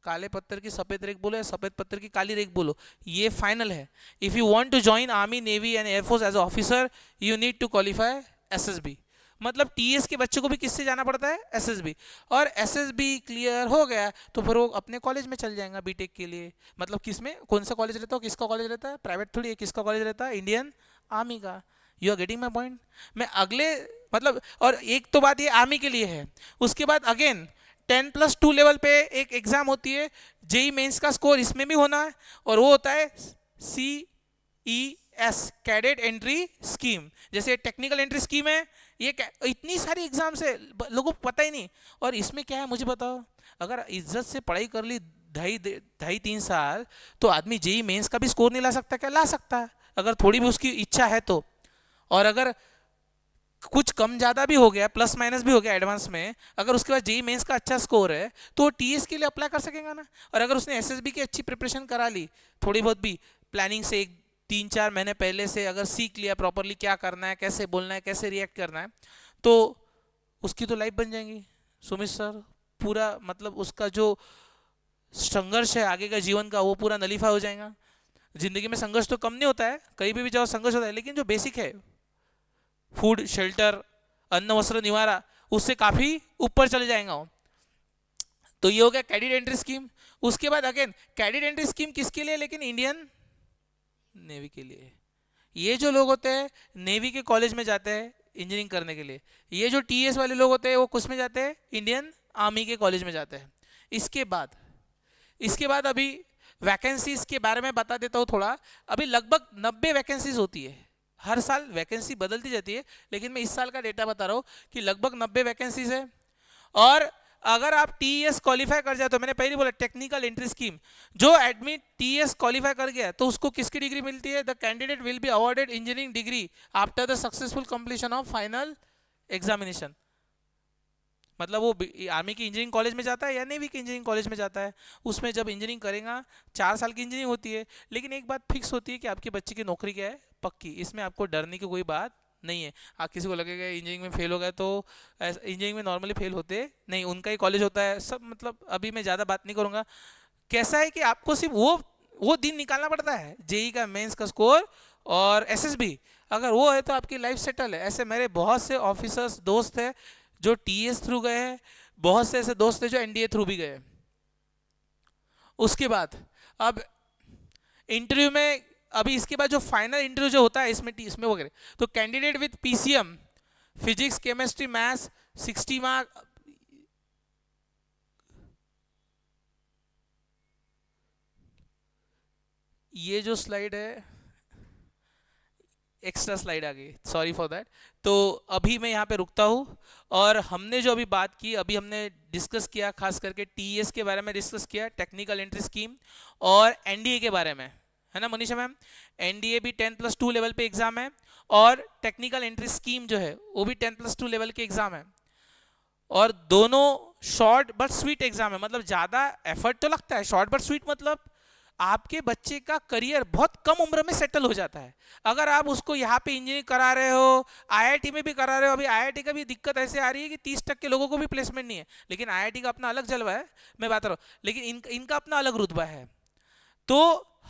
काले पत्थर की सफेद रेख बोलो या सफेद पत्थर की काली रेख बोलो, ये फाइनल है। If you want to join army, navy and air force as officer, you need to qualify SSB. मतलब टीएस के बच्चे को भी किससे जाना पड़ता है? एसएसबी। और एसएसबी क्लियर हो गया तो फिर वो अपने कॉलेज में चल जाएगा बीटेक के लिए। मतलब किस में, कौन सा कॉलेज रहता है, किसका कॉलेज रहता है? प्राइवेट थोड़ी है, किसका कॉलेज रहता है? इंडियन आर्मी का। You are getting my point? मैं अगले, मतलब, और एक तो बात ये आर्मी के लिए है। उसके बाद अगेन 10+2 लेवल पे एक एग्जाम होती है, जेई मेंस का स्कोर इसमें भी होना है, और वो होता है CES, कैडेट एंट्री स्कीम। जैसे टेक्निकल एंट्री स्कीम है, ये इतनी सारी एग्जाम्स है, लोगों को पता ही नहीं। और इसमें क्या है मुझे बताओ, अगर इज्जत से पढ़ाई कर ली 2.5-3 साल, तो आदमी जेई मेंस का भी स्कोर नहीं ला सकता क्या? ला सकता है, अगर थोड़ी भी उसकी इच्छा है तो। और अगर कुछ कम ज़्यादा भी हो गया, प्लस माइनस भी हो गया एडवांस में, अगर उसके बाद जेई मेंस का अच्छा स्कोर है तो वो टीएस के लिए अप्लाई कर सकेगा ना। और अगर उसने एसएसबी की अच्छी प्रिपरेशन करा ली, थोड़ी बहुत भी प्लानिंग से, 3-4 महीने पहले से अगर सीख लिया प्रॉपरली क्या करना है, कैसे बोलना है, कैसे रिएक्ट करना है, तो उसकी तो लाइफ बन जाएगी सुमित सर। पूरा मतलब उसका जो संघर्ष है आगे का जीवन का, वो पूरा नलीफा हो जाएगा। जिंदगी में संघर्ष तो कम नहीं होता है, कहीं भी जाओ संघर्ष होता है, लेकिन जो बेसिक है, फूड, शेल्टर, अन्न वस्त्र निवारा, उससे काफ़ी ऊपर चले जाएगा वो। तो ये हो गया कैडेट एंट्री स्कीम। उसके बाद अगेन कैडेट एंट्री स्कीम किसके लिए? लेकिन इंडियन नेवी के लिए। ये जो लोग होते हैं नेवी के कॉलेज में जाते हैं इंजीनियरिंग करने के लिए। ये जो टीएस वाले लोग होते हैं वो किस में जाते हैं? इंडियन आर्मी के कॉलेज में जाते हैं। इसके बाद अभी वैकेंसीज के बारे में बता देता हूँ थोड़ा। अभी लगभग 90 वैकेंसीज होती है, हर साल वैकेंसी बदलती जाती है, लेकिन मैं इस साल का डेटा बता रहा हूँ कि लगभग 90 वैकेंसीज है। और अगर आप टीएस क्वालिफाई कर जाए, तो मैंने पहले बोला टेक्निकल एंट्री स्कीम, जो एडमिट टीएस क्वालिफाई कर गया तो उसको किसकी डिग्री मिलती है? The candidate will be awarded engineering degree after the successful completion of final examination. मतलब वो आर्मी की इंजीनियरिंग कॉलेज में जाता है या नेवी की इंजीनियरिंग कॉलेज में जाता है, उसमें जब इंजीनियरिंग करेगा, 4 साल की इंजीनियरिंग होती है। लेकिन एक बात फिक्स होती है कि आपके बच्चे की नौकरी क्या है? पक्की। इसमें आपको डरने की कोई बात नहीं है। आप किसी को लगेगा इंजीनियरिंग में फेल हो गए तो, इंजीनियरिंग में नॉर्मली फेल होते नहीं, उनका ही कॉलेज होता है सब। मतलब अभी मैं ज़्यादा बात नहीं करूँगा। कैसा है कि आपको सिर्फ वो दिन निकालना पड़ता है, जेई का मेंस का स्कोर और एसएसबी, अगर वो है तो आपकी लाइफ सेटल है। ऐसे मेरे बहुत से ऑफिसर्स दोस्त हैं जो टीएस थ्रू गए हैं, बहुत से ऐसे दोस्त हैं जो एनडीए थ्रू भी गए। उसके बाद अब इंटरव्यू में, अभी इसके बाद जो फाइनल इंटरव्यू जो होता है इसमें वगैरह, तो candidate with PCM, physics, chemistry, maths, 60 mark. ये जो स्लाइड है, एक्स्ट्रा स्लाइड आ गई, सॉरी फॉर दैट। तो अभी मैं यहाँ पे रुकता हूँ। और हमने जो अभी बात की, अभी हमने डिस्कस किया खास करके टीएस के बारे में डिस्कस किया, टेक्निकल एंट्री स्कीम, और एनडीए के बारे में, है ना मनीषा मैम? एनडीए भी 10+2 लेवल पे एग्जाम है, और टेक्निकल एंट्री स्कीम जो है वो भी 10+2 लेवल के एग्जाम है। और दोनों शॉर्ट बट स्वीट एग्जाम है। मतलब ज़्यादा एफर्ट तो लगता है, शॉर्ट बट स्वीट मतलब आपके बच्चे का करियर बहुत कम उम्र में सेटल हो जाता है। अगर आप उसको यहाँ पे इंजीनियरिंग करा रहे हो, आईआईटी में भी करा रहे हो, अभी आईआईटी का भी दिक्कत ऐसे आ रही है कि 30% लोगों को भी प्लेसमेंट नहीं है, लेकिन आईआईटी का अपना अलग जलवा है, मैं बात रहा हूँ, लेकिन इनका अपना अलग रुतबा है। तो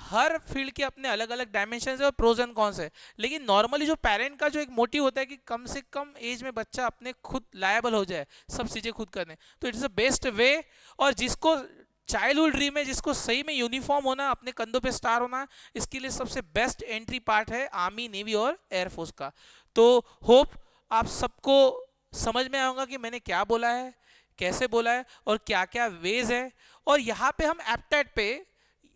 हर फील्ड के अपने अलग अलग डायमेंशन है और प्रोज एंड कॉन्स है। लेकिन नॉर्मली जो पेरेंट का जो एक मोटिव होता है कि कम से कम एज में बच्चा अपने खुद लायबल हो जाए, सब चीज़ें खुद करने, तो इट्स द बेस्ट वे। और जिसको चाइल्डहुड ड्रीम है, जिसको सही में यूनिफॉर्म होना, अपने कंधों पे स्टार होना, इसके लिए सबसे बेस्ट एंट्री पार्ट है आर्मी, नेवी और एयरफोर्स का। तो होप आप सबको समझ में आएगा कि मैंने क्या बोला है, कैसे बोला है, और क्या क्या वेज है। और यहाँ पे हम एप्टेट पे,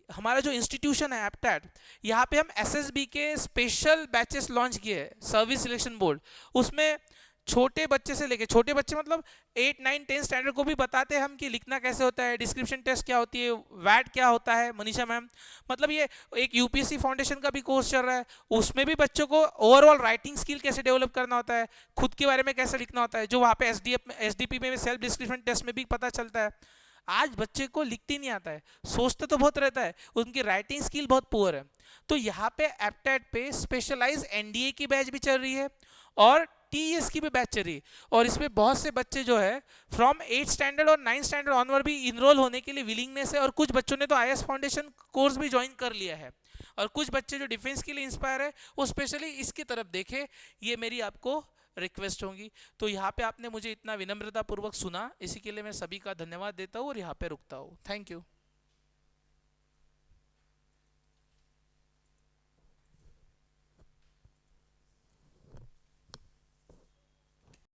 हमारा जो इंस्टीट्यूशन है एप्टेट, यहाँ पे हम एसएसबी के स्पेशल बैचेस लॉन्च किए हैं, सर्विस सिलेक्शन बोर्ड। उसमें छोटे बच्चे से लेके, छोटे बच्चे मतलब 8, 9, 10 स्टैंडर्ड को भी बताते हैं हम कि लिखना कैसे होता है, डिस्क्रिप्शन टेस्ट क्या होती है, वैट क्या होता है मनीषा मैम। मतलब ये एक यूपीएससी फाउंडेशन का भी कोर्स चल रहा है, उसमें भी बच्चों को ओवरऑल राइटिंग स्किल कैसे डेवलप करना होता है, खुद के बारे में कैसे लिखना होता है, जो वहाँ पे एसडीपी में सेल्फ डिस्क्रिप्शन टेस्ट में भी पता चलता है। आज बच्चे को लिखते ही नहीं आता है, सोचता तो बहुत रहता है, उनकी राइटिंग स्किल बहुत पुअर है। तो यहाँ पे एप्टेट पे स्पेशलाइज एनडीए की बैच भी चल रही है और टीएस की भी बैच चल रही है, और इसमें बहुत से बच्चे जो है फ्रॉम 8 स्टैंडर्ड और 9 स्टैंडर्ड ऑनवर्ड भी इनरोल होने के लिए विलिंगनेस है, और कुछ बच्चों ने तो आईएएस फाउंडेशन कोर्स भी ज्वाइन कर लिया है, और कुछ बच्चे जो डिफेंस के लिए इंस्पायर है वो स्पेशली इसकी तरफ देखे, ये मेरी आपको रिक्वेस्ट होगी। तो यहाँ पे आपने मुझे इतना विनम्रता पूर्वक सुना, इसी के लिए मैं सभी का धन्यवाद देता हूँ और यहाँ पे रुकता हूँ। Thank you.